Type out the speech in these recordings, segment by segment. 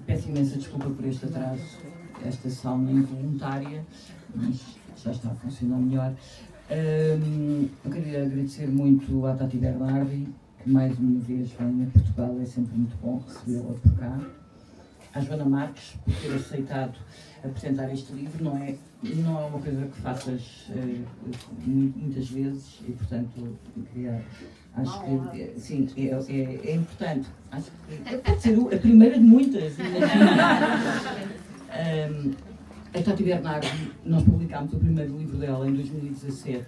Peço imensa desculpa por este atraso, esta sauna involuntária, mas já está a funcionar melhor. Eu queria agradecer muito à Tati Bernardi, que mais uma vez vem a Portugal, é sempre muito bom recebê-la por cá. À Joana Marques, por ter aceitado apresentar este livro, não é uma coisa que faças muitas vezes e, portanto, eu queria, acho que, sim, é importante. Acho que pode ser a primeira de muitas, a Tati Bernardi, nós publicámos o primeiro livro dela em 2017,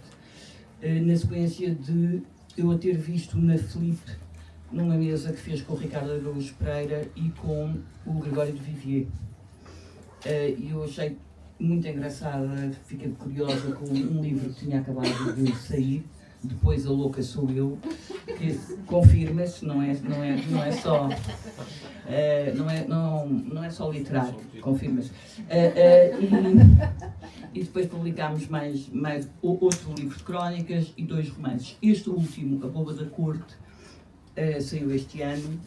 na sequência de eu a ter visto na Flip, numa mesa que fez com o Ricardo Araújo Pereira e com o Gregório de Vivier. E eu achei muito engraçada, fiquei curiosa com um livro que tinha acabado de sair, Depois a Louca Sou Eu, que confirma-se, não é só não é só literário, confirma-se. E depois publicámos mais outro livro de crónicas e 2 romances. Este último, A Boba da Corte, saiu este ano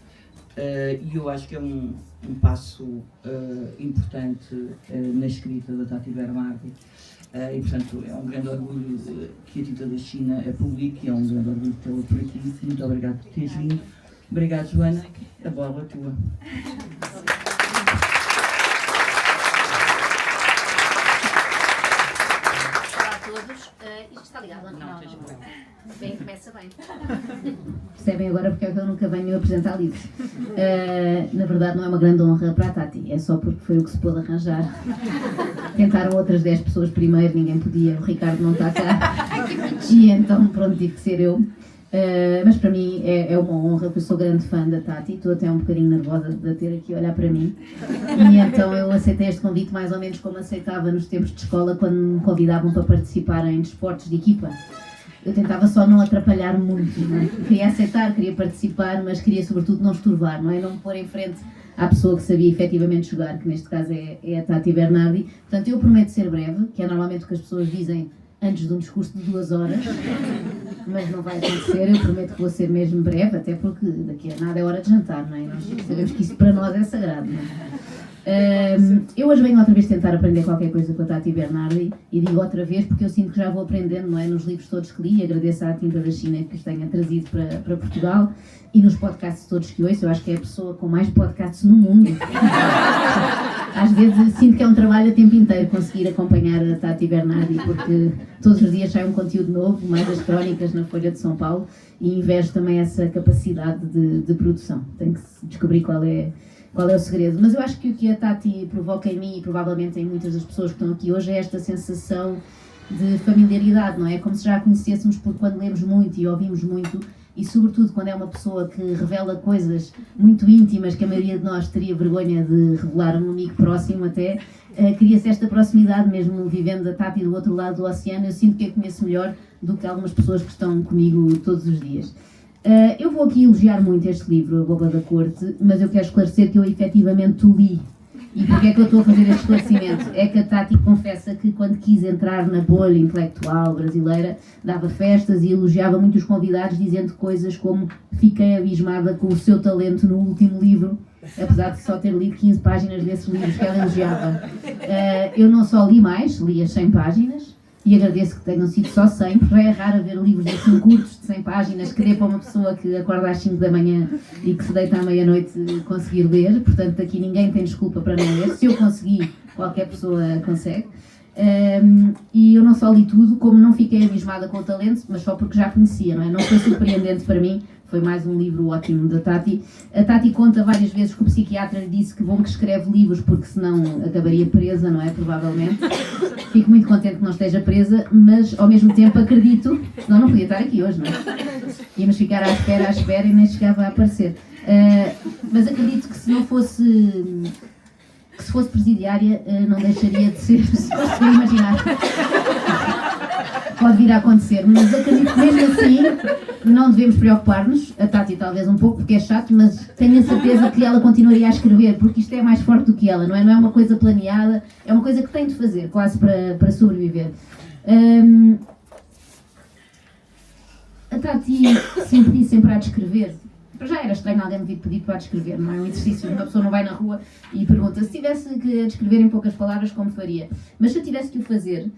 e eu acho que é um passo importante na escrita da Tati Bernardi. E, portanto, é um grande orgulho que a Tinta da China a publique, é um grande orgulho tê-la por aqui. Muito obrigado por teres vindo. Obrigado, Joana. A bola é tua. Olá a todos. Isto está ligado? Não. Bem, começa bem. Percebem agora porque é que eu nunca venho apresentar livros. Na verdade não é uma grande honra para a Tati, é só porque foi o que se pôde arranjar. Tentaram outras 10 pessoas primeiro, ninguém podia, o Ricardo não está cá. E então pronto, tive que ser eu. Mas para mim é uma honra, porque eu sou grande fã da Tati, estou até um bocadinho nervosa de ter aqui a olhar para mim. E então eu aceitei este convite mais ou menos como aceitava nos tempos de escola, quando me convidavam para participar em desportos de equipa. Eu tentava só não atrapalhar muito, não é? Queria aceitar, queria participar, mas queria sobretudo não estorvar, não é? Não me pôr em frente à pessoa que sabia efetivamente jogar, que neste caso é a Tati Bernardi. Portanto, eu prometo ser breve, que é normalmente o que as pessoas dizem antes de um discurso de 2 horas, mas não vai acontecer, eu prometo que vou ser mesmo breve, até porque daqui a nada é hora de jantar, não é? Nós sabemos que isso para nós é sagrado, não é? Eu hoje venho outra vez tentar aprender qualquer coisa com a Tati Bernardi e digo outra vez porque eu sinto que já vou aprendendo, não é? Nos livros todos que li, agradeço à Tinta da China que os tenha trazido para Portugal e nos podcasts todos que ouço. Eu acho que é a pessoa com mais podcasts no mundo. Às vezes sinto que é um trabalho a tempo inteiro conseguir acompanhar a Tati Bernardi, porque todos os dias sai um conteúdo novo, mais as crónicas na Folha de São Paulo, e invejo também essa capacidade de produção. Tenho que descobrir qual é o segredo. Mas eu acho que o que a Tati provoca em mim e provavelmente em muitas das pessoas que estão aqui hoje é esta sensação de familiaridade, não é? Como se já a conhecêssemos, porque quando lemos muito e ouvimos muito, e sobretudo quando é uma pessoa que revela coisas muito íntimas que a maioria de nós teria vergonha de revelar a um amigo próximo até, cria-se esta proximidade mesmo vivendo a Tati do outro lado do oceano. Eu sinto que a conheço melhor do que algumas pessoas que estão comigo todos os dias. Eu vou aqui elogiar muito este livro, A Boba da Corte, mas eu quero esclarecer que eu efetivamente o li. E porquê é que eu estou a fazer este esclarecimento? É que a Tati confessa que quando quis entrar na bolha intelectual brasileira, dava festas e elogiava muito os convidados, dizendo coisas como: fiquei abismada com o seu talento no último livro, apesar de só ter lido 15 páginas desses livros que ela elogiava. Eu não só li mais, li as 100 páginas, e agradeço que tenham sido só 100, porque já é raro ver livros assim curtos de 100 páginas que dê para uma pessoa que acorda às 5 da manhã e que se deita à meia-noite conseguir ler. Portanto, aqui ninguém tem desculpa para não ler. Se eu conseguir, qualquer pessoa consegue. E eu não só li tudo, como não fiquei abismada com o talento, mas só porque já conhecia, não é? Não foi surpreendente para mim. Foi mais um livro ótimo da Tati. A Tati conta várias vezes que o psiquiatra lhe disse que bom que escreve livros porque senão acabaria presa, não é? Provavelmente. Fico muito contente que não esteja presa, mas ao mesmo tempo acredito, senão não podia estar aqui hoje, não é? Íamos ficar à espera e nem chegava a aparecer. Mas acredito que se fosse presidiária não deixaria de ser, se conseguir imaginar. Pode vir a acontecer, mas acredito que mesmo assim não devemos preocupar-nos, a Tati talvez um pouco porque é chato, mas tenho a certeza que ela continuaria a escrever, porque isto é mais forte do que ela, não é uma coisa planeada, é uma coisa que tem de fazer, quase para sobreviver. A Tati sempre há de escrever, Para já era estranho alguém me vir pedir para descrever, não é um exercício, uma pessoa não vai na rua e pergunta se tivesse que descrever em poucas palavras como faria. Mas se eu tivesse que o fazer,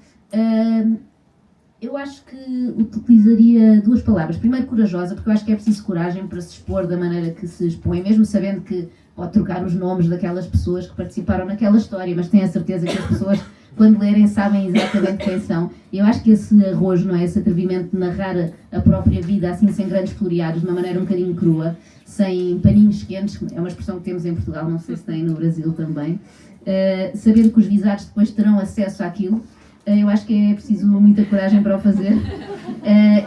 eu acho que utilizaria 2 palavras. Primeiro, corajosa, porque eu acho que é preciso coragem para se expor da maneira que se expõe, mesmo sabendo que pode trocar os nomes daquelas pessoas que participaram naquela história, mas tenho a certeza que as pessoas, quando lerem, sabem exatamente quem são. Eu acho que esse arrojo, não é? Esse atrevimento de narrar a própria vida assim, sem grandes floreados, de uma maneira um bocadinho crua, sem paninhos quentes, é uma expressão que temos em Portugal, não sei se tem no Brasil também, sabendo que os visados depois terão acesso àquilo, eu acho que é preciso muita coragem para o fazer.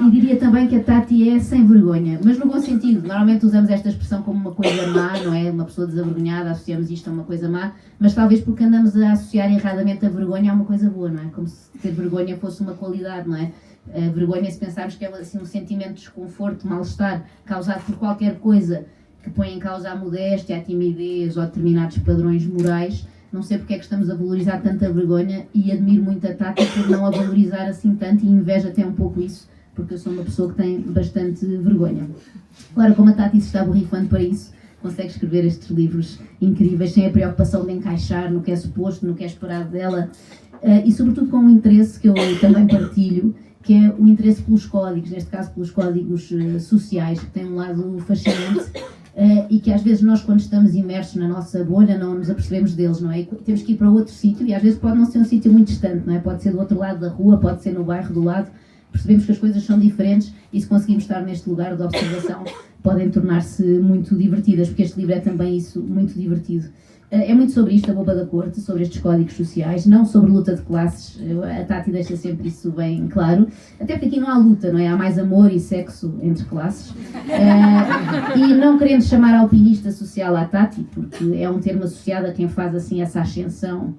E diria também que a Tati é sem vergonha, mas no bom sentido. Normalmente usamos esta expressão como uma coisa má, não é? Uma pessoa desavergonhada, associamos isto a uma coisa má, mas talvez porque andamos a associar erradamente a vergonha a uma coisa boa, não é? Como se ter vergonha fosse uma qualidade, não é? A vergonha, se pensarmos que é assim, um sentimento de desconforto, mal-estar, causado por qualquer coisa que põe em causa a modéstia, a timidez ou determinados padrões morais. Não sei porque é que estamos a valorizar tanta vergonha e admiro muito a Tati por não a valorizar assim tanto e invejo até um pouco isso, porque eu sou uma pessoa que tem bastante vergonha. Agora, como a Tati se está borrifando para isso, consegue escrever estes livros incríveis sem a preocupação de encaixar no que é suposto, no que é esperado dela e sobretudo com um interesse que eu também partilho, que é o interesse pelos códigos, neste caso pelos códigos sociais, que tem um lado fascinante. E que às vezes nós, quando estamos imersos na nossa bolha, não nos apercebemos deles, não é? E temos que ir para outro sítio e às vezes pode não ser um sítio muito distante, não é? Pode ser do outro lado da rua, pode ser no bairro do lado. Percebemos que as coisas são diferentes e se conseguimos estar neste lugar de observação podem tornar-se muito divertidas, porque este livro é também isso, muito divertido. É muito sobre isto, a boba da corte, sobre estes códigos sociais, não sobre luta de classes. A Tati deixa sempre isso bem claro. Até porque aqui não há luta, não é? Há mais amor e sexo entre classes. E não querendo chamar alpinista social à Tati, porque é um termo associado a quem faz assim essa ascensão,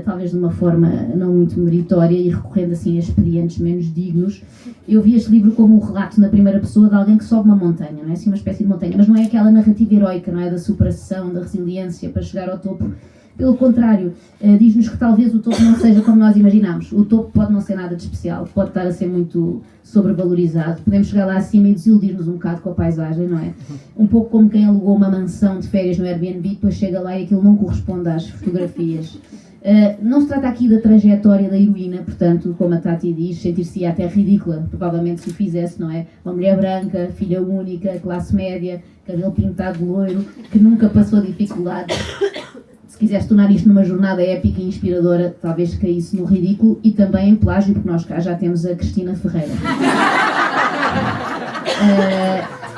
talvez de uma forma não muito meritória e recorrendo assim a expedientes menos dignos. Eu vi este livro como um relato na primeira pessoa de alguém que sobe uma montanha, não é? Assim, uma espécie de montanha, mas não é aquela narrativa heroica, não é? Da superação, da resiliência para chegar ao topo. Pelo contrário, diz-nos que talvez o topo não seja como nós imaginamos. O topo pode não ser nada de especial, pode estar a ser muito sobrevalorizado. Podemos chegar lá acima e desiludir-nos um bocado com a paisagem, não é? Um pouco como quem alugou uma mansão de férias no Airbnb, depois chega lá e aquilo não corresponde às fotografias. Não se trata aqui da trajetória da heroína, portanto, como a Tati diz, sentir-se até ridícula, provavelmente se o fizesse, não é? Uma mulher branca, filha única, classe média, cabelo pintado de loiro, que nunca passou dificuldades. Se quisesse tornar isto numa jornada épica e inspiradora, talvez caísse no ridículo e também em plágio, porque nós cá já temos a Cristina Ferreira.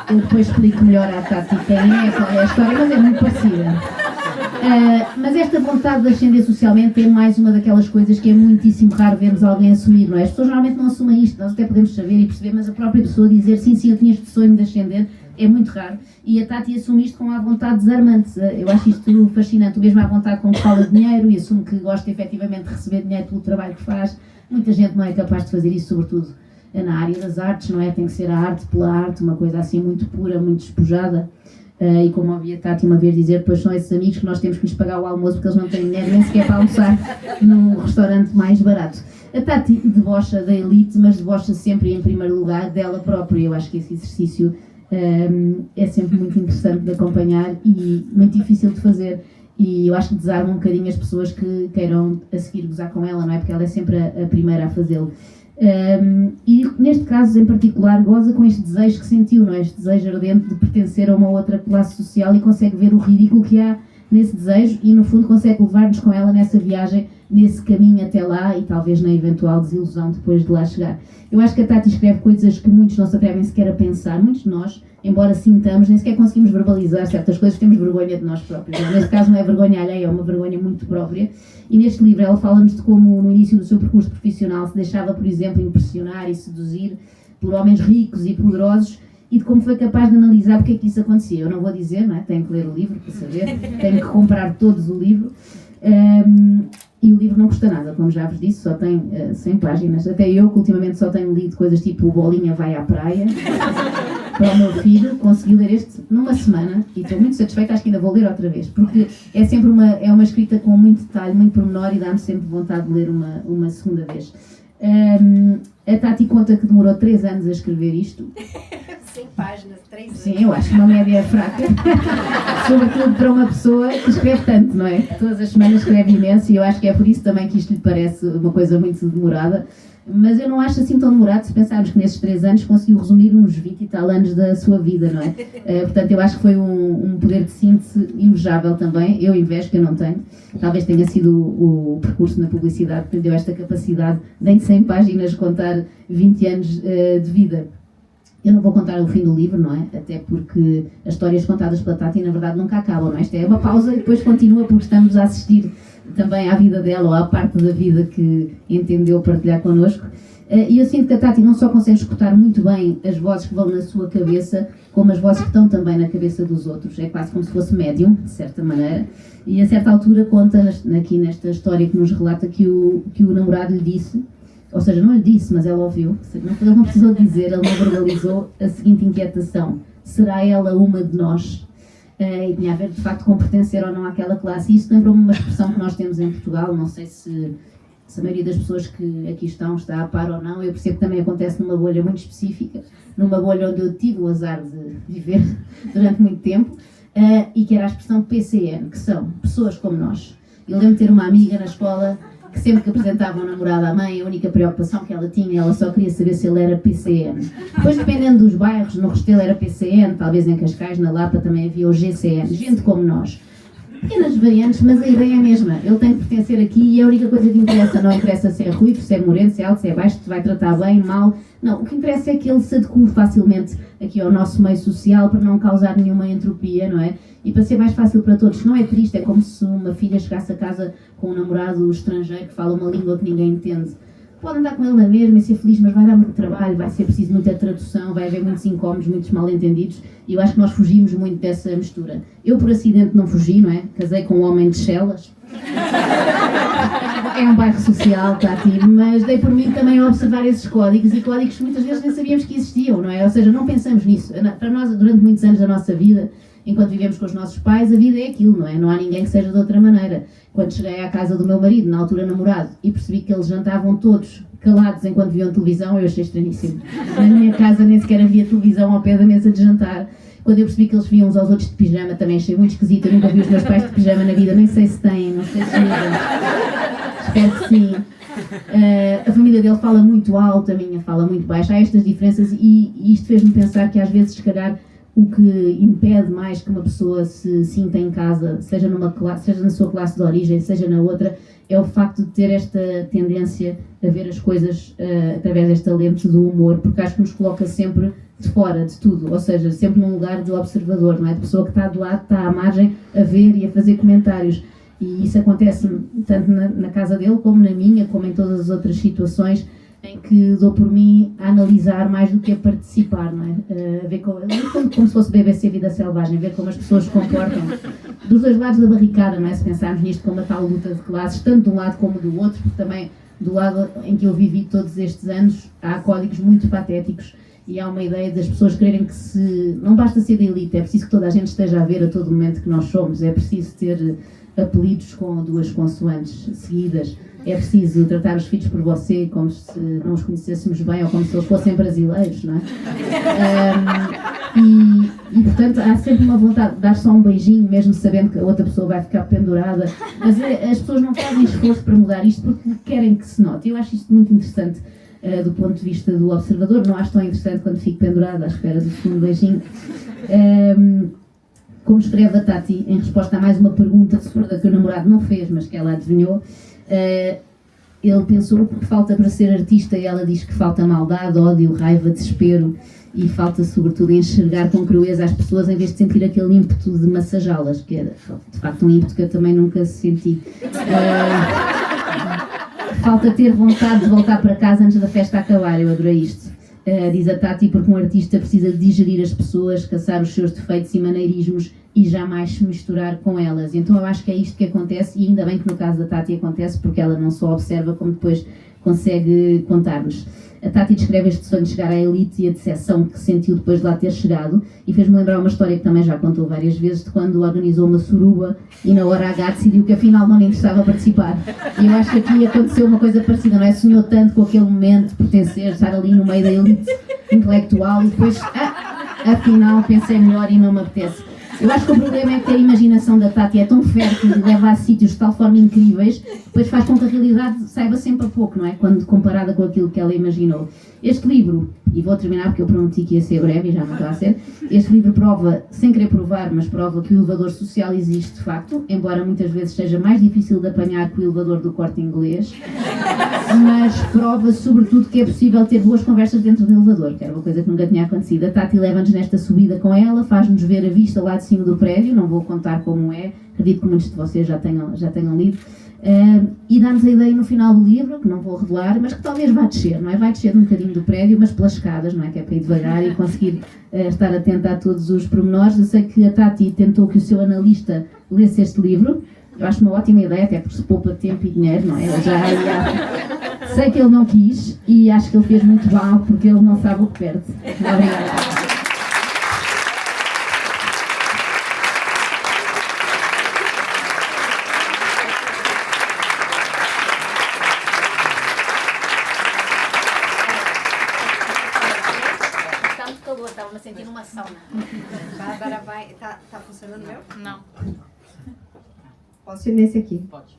Eu depois explico melhor à Tati quem é, qual é a história, mas é muito parecida. Mas esta vontade de ascender socialmente é mais uma daquelas coisas que é muitíssimo raro vermos alguém assumir, não é? As pessoas normalmente não assumem isto, nós até podemos saber e perceber, mas a própria pessoa dizer sim, eu tinha este sonho de ascender é muito raro. E a Tati assume isto com a vontade desarmante. Eu acho isto fascinante, o mesmo à vontade com que fala de dinheiro e assume que gosta efetivamente de receber dinheiro pelo trabalho que faz. Muita gente não é capaz de fazer isso, sobretudo na área das artes, não é? Tem que ser a arte pela arte, uma coisa assim muito pura, muito despojada. E como ouvi a Tati uma vez dizer, depois são esses amigos que nós temos que lhes pagar o almoço porque eles não têm dinheiro nem sequer para almoçar num restaurante mais barato. A Tati debocha da elite, mas debocha sempre em primeiro lugar dela própria. Eu acho que esse exercício é sempre muito interessante de acompanhar e muito difícil de fazer. E eu acho que desarma um bocadinho as pessoas que queiram a seguir gozar com ela, não é? Porque ela é sempre a primeira a fazê-lo. E neste caso em particular goza com este desejo que sentiu, não é? Este desejo ardente de pertencer a uma outra classe social e consegue ver o ridículo que há nesse desejo e no fundo consegue levar-nos com ela nessa viagem, nesse caminho até lá e talvez na eventual desilusão depois de lá chegar. Eu acho que a Tati escreve coisas que muitos não se atrevem sequer a pensar, muitos de nós, embora sintamos, nem sequer conseguimos verbalizar certas coisas, temos vergonha de nós próprios. Neste caso não é vergonha alheia, é uma vergonha muito própria. E neste livro ela fala-nos de como no início do seu percurso profissional se deixava, por exemplo, impressionar e seduzir por homens ricos e poderosos e de como foi capaz de analisar porque é que isso acontecia. Eu não vou dizer, não é? Tenho que ler o livro para saber, tenho que comprar todos o livro. E o livro não custa nada, como já vos disse, só tem 100 páginas. Até eu, que ultimamente só tenho lido coisas tipo Bolinha vai à praia, para o meu filho, consegui ler este numa semana e estou muito satisfeita, acho que ainda vou ler outra vez, porque é sempre uma escrita com muito detalhe, muito pormenor e dá-me sempre vontade de ler uma segunda vez. A Tati conta que demorou 3 anos a escrever isto. Sim. páginas, 3 anos. Sim, eu acho que uma média é fraca. Sobretudo para uma pessoa que escreve tanto, não é? Todas as semanas escreve imenso e eu acho que é por isso também que isto lhe parece uma coisa muito demorada. Mas eu não acho assim tão demorado se pensarmos que nesses 3 anos conseguiu resumir uns 20 e tal anos da sua vida, não é? Portanto, eu acho que foi um poder de síntese invejável também. Eu invejo, que eu não tenho. Talvez tenha sido o percurso na publicidade que lhe deu esta capacidade de em 100 páginas contar 20 anos de vida. Eu não vou contar o fim do livro, não é? Até porque as histórias contadas pela Tati, na verdade, nunca acabam, não é? Isto é uma pausa e depois continua porque estamos a assistir também à vida dela ou à parte da vida que entendeu partilhar connosco. E eu sinto que a Tati não só consegue escutar muito bem as vozes que vão na sua cabeça, como as vozes que estão também na cabeça dos outros. É quase como se fosse médium, de certa maneira. E a certa altura conta, aqui nesta história que nos relata, que o namorado lhe disse, ou seja, não lhe disse, mas ela ouviu, ele não precisou dizer, ele não verbalizou a seguinte inquietação: será ela uma de nós? E tinha a ver de facto com pertencer ou não àquela classe. E isso lembrou-me uma expressão que nós temos em Portugal, não sei se a maioria das pessoas que aqui estão está a par ou não. Eu percebo que também acontece numa bolha muito específica, numa bolha onde eu tive o azar de viver durante muito tempo, e que era a expressão PCN, que são pessoas como nós. Eu lembro de ter uma amiga na escola que sempre que apresentava um namorado à mãe, a única preocupação que ela tinha, ela só queria saber se ele era PCN. Depois, dependendo dos bairros, no Restelo era PCN, talvez em Cascais, na Lapa também havia o GCN, gente como nós. Pequenas variantes, mas a ideia é a mesma. Ele tem que pertencer aqui e é a única coisa que interessa. Não interessa se é ruivo, se é moreno, se é alto, se é baixo, se vai tratar bem, mal. Não, o que interessa é que ele se adeque facilmente aqui ao nosso meio social para não causar nenhuma entropia, não é? E para ser mais fácil para todos. Não é triste, é como se uma filha chegasse a casa com um namorado estrangeiro que fala uma língua que ninguém entende. Pode andar com ele na mesma e ser feliz, mas vai dar muito trabalho, vai ser preciso muita tradução, vai haver muitos incómodos, muitos mal-entendidos, e eu acho que nós fugimos muito dessa mistura. Eu, por acidente, não fugi, não é? Casei com um homem de Chelas. É um bairro social, Tati, mas dei por mim também a observar esses códigos, e códigos que muitas vezes nem sabíamos que existiam, não é? Ou seja, não pensamos nisso. Para nós, durante muitos anos da nossa vida, enquanto vivemos com os nossos pais, a vida é aquilo, não é? Não há ninguém que seja de outra maneira. Quando cheguei à casa do meu marido, na altura namorado, e percebi que eles jantavam todos calados enquanto viam televisão, eu achei estranhíssimo. Na minha casa nem sequer havia televisão ao pé da mesa de jantar. Quando eu percebi que eles viam uns aos outros de pijama, também achei muito esquisito. Eu nunca vi os meus pais de pijama na vida, nem sei se têm, não sei se usam. Espero que sim. A família dele fala muito alto, a minha fala muito baixo. Há estas diferenças e isto fez-me pensar que às vezes, se calhar, o que impede mais que uma pessoa se sinta em casa, seja na sua classe de origem, seja na outra, é o facto de ter esta tendência a ver as coisas através desta lente do humor, porque acho que nos coloca sempre de fora de tudo, ou seja, sempre num lugar de observador, não é? De pessoa que está do lado, está à margem a ver e a fazer comentários. E isso acontece tanto na casa dele, como na minha, como em todas as outras situações em que dou por mim a analisar mais do que a participar, não é? A ver como se fosse BBC Vida Selvagem, ver como as pessoas se comportam dos dois lados da barricada, não é? Se pensarmos nisto como a tal luta de classes, tanto de um lado como do outro, porque também do lado em que eu vivi todos estes anos há códigos muito patéticos e há uma ideia das pessoas quererem que não basta ser da elite, é preciso que toda a gente esteja a ver a todo momento que nós somos, é preciso ter apelidos com 2 consoantes seguidas. É preciso tratar os filhos por você como se não os conhecêssemos bem ou como se eles fossem brasileiros, não é? E portanto, há sempre uma vontade de dar só um beijinho, mesmo sabendo que a outra pessoa vai ficar pendurada. Mas as pessoas não fazem esforço para mudar isto porque querem que se note. Eu acho isto muito interessante do ponto de vista do observador. Não acho tão interessante quando fico pendurada à espera do segundo beijinho. Como escreve a Tati, em resposta a mais uma pergunta absurda que o namorado não fez, mas que ela adivinhou, ele pensou o que falta para ser artista e ela diz que falta maldade, ódio, raiva, desespero e falta sobretudo enxergar com crueza as pessoas em vez de sentir aquele ímpeto de massajá-las, que era de facto um ímpeto que eu também nunca senti. Falta ter vontade de voltar para casa antes da festa acabar, eu adorei isto. Diz a Tati, porque um artista precisa digerir as pessoas, caçar os seus defeitos e maneirismos e jamais se misturar com elas. Então eu acho que é isto que acontece e ainda bem que no caso da Tati acontece porque ela não só observa como depois consegue contar-nos. A Tati descreve este sonho de chegar à elite e a decepção que sentiu depois de lá ter chegado e fez-me lembrar uma história que também já contou várias vezes de quando organizou uma suruba e na hora H decidiu que afinal não lhe interessava participar. E eu acho que aqui aconteceu uma coisa parecida, não é? Sonhou tanto com aquele momento de pertencer, estar ali no meio da elite intelectual e depois afinal pensei melhor e não me apetece. Eu acho que o problema é que a imaginação da Tati é tão fértil e leva a sítios de tal forma incríveis, depois faz com que a realidade saiba sempre a pouco, não é? Quando comparada com aquilo que ela imaginou. Este livro, e vou terminar porque eu prometi que ia ser breve e já não está a ser, este livro prova, sem querer provar, mas prova que o elevador social existe de facto, embora muitas vezes seja mais difícil de apanhar que o elevador do Corte Inglês, mas prova sobretudo que é possível ter boas conversas dentro do elevador, que era uma coisa que nunca tinha acontecido. A Tati leva-nos nesta subida com ela, faz-nos ver a vista lá de cima do prédio, não vou contar como é, acredito que muitos de vocês já tenham lido, e dá-nos a ideia no final do livro, que não vou revelar, mas que talvez vá descer, não é? Vai descer um bocadinho do prédio, mas pelas escadas, não é? Que é para ir devagar e conseguir estar atenta a todos os pormenores. Eu sei que a Tati tentou que o seu analista lesse este livro, eu acho uma ótima ideia, até porque se poupa tempo e dinheiro, não é? Sei que ele não quis e acho que ele fez muito mal porque ele não sabe o que perde. Obrigada. Estava sentindo uma sauna. Bárbara vai... Tá funcionando o meu? Não. Posso ir nesse aqui? Pode.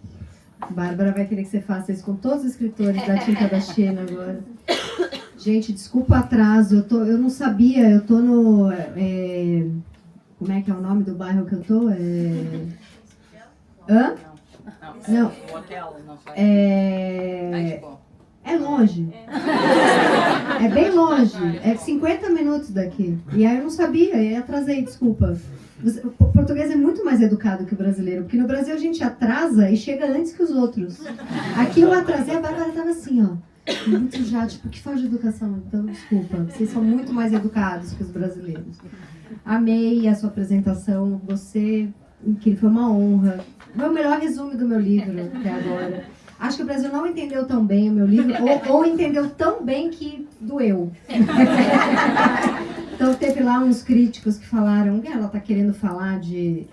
Bárbara vai querer que você faça isso com todos os escritores da Tinta da Xena agora. Gente, desculpa o atraso. Eu não sabia. Eu tô no... como é que é o nome do bairro que eu tô? Hã? Não. O hotel, não sei. É longe. É bem longe. É 50 minutos daqui. E aí eu não sabia, e aí atrasei, desculpa. O português é muito mais educado que o brasileiro, porque no Brasil a gente atrasa e chega antes que os outros. Aqui eu atrasei, a Bárbara tava assim, ó. Muito já, tipo, que falta de educação? Então, desculpa, vocês são muito mais educados que os brasileiros. Amei a sua apresentação, você, incrível, foi uma honra. Foi o melhor resumo do meu livro até agora. Acho que o Brasil não entendeu tão bem o meu livro, ou entendeu tão bem que doeu. Então teve lá uns críticos que falaram que ela está querendo falar de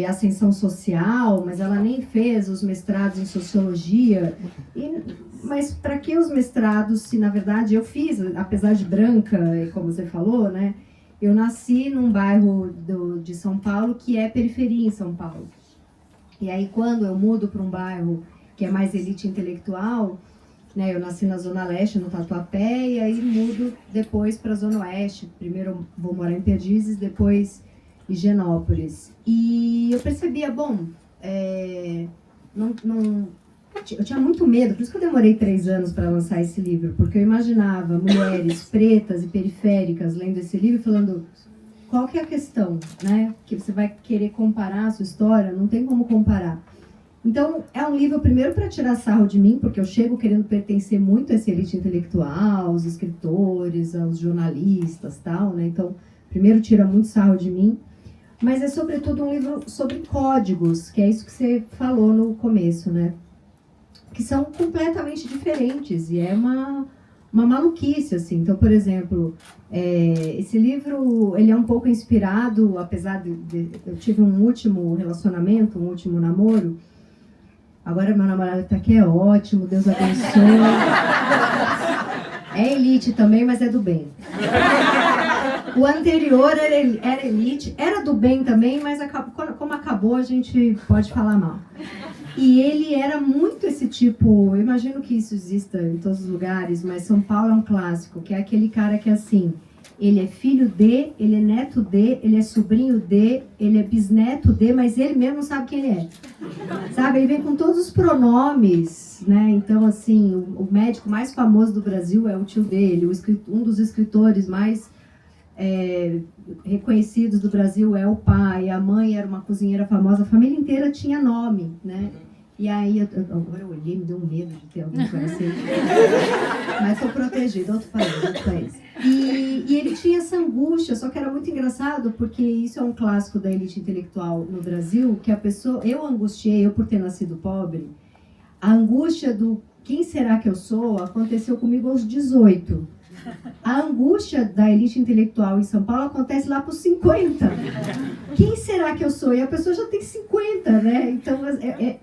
ascensão social, mas ela nem fez os mestrados em sociologia. Mas para que os mestrados, se na verdade eu fiz, apesar de branca, como você falou, né? Eu nasci num bairro de São Paulo que é periferia em São Paulo. E aí quando eu mudo para um bairro que é mais elite intelectual, né? Eu nasci na Zona Leste, no Tatuapé, e aí mudo depois para a Zona Oeste. Primeiro vou morar em Perdizes, depois em Higienópolis. E eu percebia, eu tinha muito medo, por isso que eu demorei 3 anos para lançar esse livro, porque eu imaginava mulheres pretas e periféricas lendo esse livro e falando, qual que é a questão, né? Que você vai querer comparar a sua história, não tem como comparar. Então, é um livro, primeiro, para tirar sarro de mim, porque eu chego querendo pertencer muito a essa elite intelectual, aos escritores, aos jornalistas, tal, né? Então, primeiro, tira muito sarro de mim. Mas é, sobretudo, um livro sobre códigos, que é isso que você falou no começo, né? Que são completamente diferentes, e é uma maluquice, assim. Então, por exemplo, esse livro, ele é um pouco inspirado, apesar de eu tive um último relacionamento, um último namoro. Agora meu namorado tá aqui, é ótimo, Deus abençoe. É elite também, mas é do bem. O anterior era elite, era do bem também, mas como acabou, a gente pode falar mal. E ele era muito esse tipo, eu imagino que isso exista em todos os lugares, mas São Paulo é um clássico, que é aquele cara que é assim, ele é filho de, ele é neto de, ele é sobrinho de, ele é bisneto de, mas ele mesmo não sabe quem ele é. Sabe, ele vem com todos os pronomes, né? Então, assim, o médico mais famoso do Brasil é o tio dele, um dos escritores mais reconhecidos do Brasil é o pai, a mãe era uma cozinheira famosa, a família inteira tinha nome, né? E aí, agora eu olhei, me deu um medo de ter alguém conhecido. Mas sou protegida, outro país. E ele tinha essa angústia, só que era muito engraçado, porque isso é um clássico da elite intelectual no Brasil, que a pessoa, eu angustiei, eu por ter nascido pobre, a angústia do quem será que eu sou aconteceu comigo aos 18. A angústia da elite intelectual em São Paulo acontece lá para os 50. Quem será que eu sou? E a pessoa já tem 50, né? Então,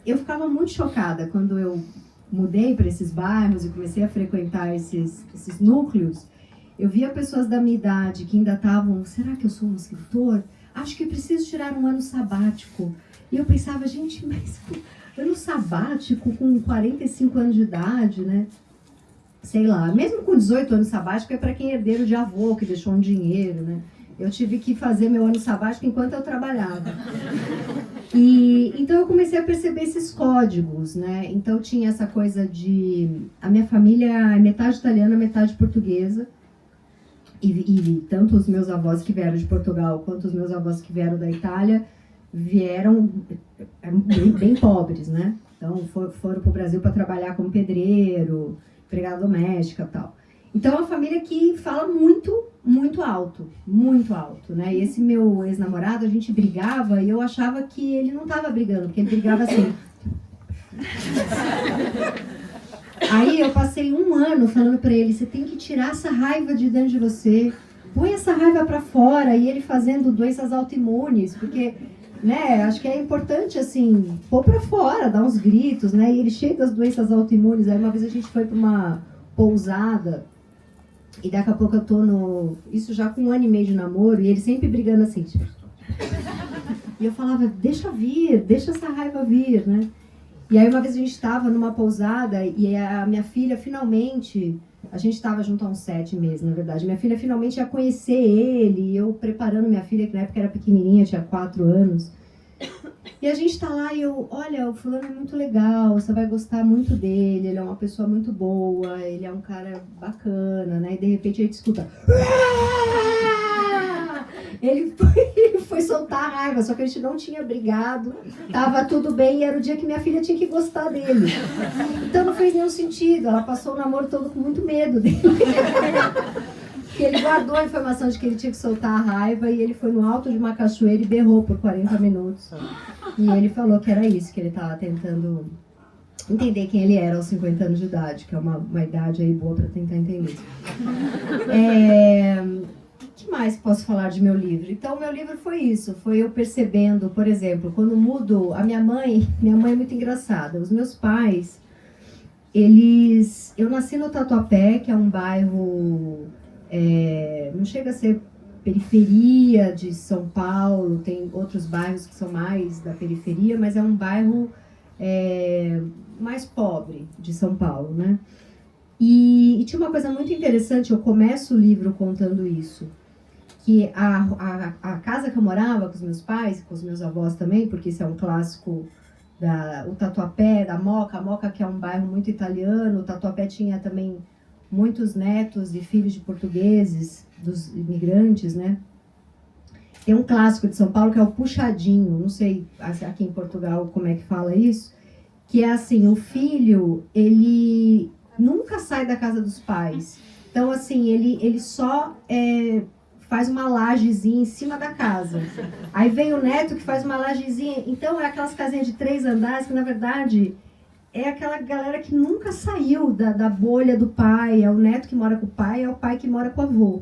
eu ficava muito chocada quando eu mudei para esses bairros e comecei a frequentar esses núcleos. Eu via pessoas da minha idade que ainda estavam, será que eu sou um escritor? Acho que preciso tirar um ano sabático. E eu pensava, gente, mas ano sabático com 45 anos de idade, né? Sei lá, mesmo com 18 anos sabático é para quem é herdeiro de avô, que deixou um dinheiro, né? Eu tive que fazer meu ano sabático enquanto eu trabalhava. E então eu comecei a perceber esses códigos, né? Então tinha essa coisa de... A minha família é metade italiana, metade portuguesa. E tanto os meus avós que vieram de Portugal quanto os meus avós que vieram da Itália eram bem pobres, né? Então foram para o Brasil para trabalhar como pedreiro, empregada doméstica e tal. Então é uma família que fala muito alto, né? E esse meu ex-namorado, a gente brigava e eu achava que ele não estava brigando, porque ele brigava assim. Aí eu passei um ano falando pra ele, você tem que tirar essa raiva de dentro de você, põe essa raiva pra fora, e ele fazendo doenças autoimunes, porque, né, acho que é importante, assim, pôr pra fora, dar uns gritos, né, e ele cheio das doenças autoimunes. Aí uma vez a gente foi pra uma pousada, e daqui a pouco eu tô isso já com 1 ano e meio de namoro, e ele sempre brigando assim, tipo... E eu falava, deixa vir, deixa essa raiva vir, né. E aí uma vez a gente estava numa pousada e a minha filha finalmente, a gente estava junto há uns 7 meses, na verdade, minha filha finalmente ia conhecer ele, e eu preparando minha filha, que na época era pequenininha, tinha 4 anos, e a gente tá lá e eu, olha, o fulano é muito legal, você vai gostar muito dele, ele é uma pessoa muito boa, ele é um cara bacana, né, e de repente a gente escuta... Ele foi soltar a raiva, só que a gente não tinha brigado, tava tudo bem, e era o dia que minha filha tinha que gostar dele. Então não fez nenhum sentido, ela passou o namoro todo com muito medo dele. Porque ele guardou a informação de que ele tinha que soltar a raiva, e ele foi no alto de uma cachoeira e berrou por 40 minutos. E ele falou que era isso, que ele tava tentando entender quem ele era aos 50 anos de idade, que é uma idade aí boa para tentar entender. O que mais posso falar de meu livro? Então, meu livro foi isso, foi eu percebendo, por exemplo, quando mudo, a minha mãe é muito engraçada, os meus pais, eu nasci no Tatuapé, que é um bairro, não chega a ser periferia de São Paulo, tem outros bairros que são mais da periferia, mas é um bairro mais pobre de São Paulo, né? E tinha uma coisa muito interessante, eu começo o livro contando isso, que a casa que eu morava com os meus pais, com os meus avós também, porque isso é um clássico, o Tatuapé, da Moca, a Moca que é um bairro muito italiano, o Tatuapé tinha também muitos netos e filhos de portugueses, dos imigrantes, né? Tem um clássico de São Paulo que é o puxadinho, não sei aqui em Portugal como é que fala isso, que é assim, o filho, ele nunca sai da casa dos pais. Então, assim, ele só faz uma lajezinha em cima da casa. Aí vem o neto que faz uma lajezinha. Então, é aquelas casinhas de 3 andares que, na verdade, é aquela galera que nunca saiu da bolha do pai. É o neto que mora com o pai, é o pai que mora com o avô.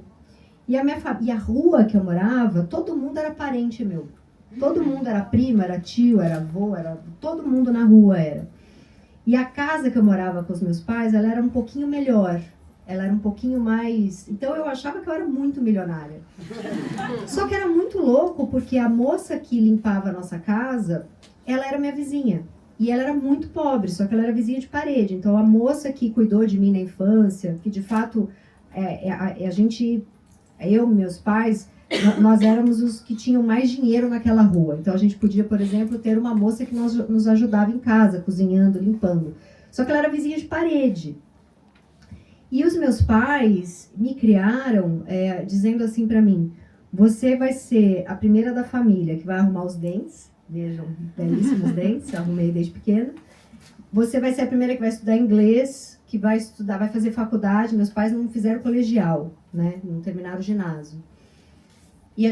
E a rua que eu morava, todo mundo era parente meu. Todo mundo era primo, era tio, era avô, todo mundo na rua era. E a casa que eu morava com os meus pais, ela era um pouquinho melhor. Ela era um pouquinho mais... Então eu achava que eu era muito milionária. Só que era muito louco, porque a moça que limpava a nossa casa, ela era minha vizinha. E ela era muito pobre, só que ela era vizinha de parede. Então a moça que cuidou de mim na infância, que de fato a gente... Eu, meus pais, nós éramos os que tinham mais dinheiro naquela rua. Então a gente podia, por exemplo, ter uma moça que nos ajudava em casa, cozinhando, limpando. Só que ela era vizinha de parede. E os meus pais me criaram dizendo assim pra mim, você vai ser a primeira da família que vai arrumar os dentes, vejam, belíssimos dentes, eu arrumei desde pequena. Você vai ser a primeira que vai estudar inglês, que vai fazer faculdade. Meus pais não fizeram colegial, né? Não terminaram o ginásio. E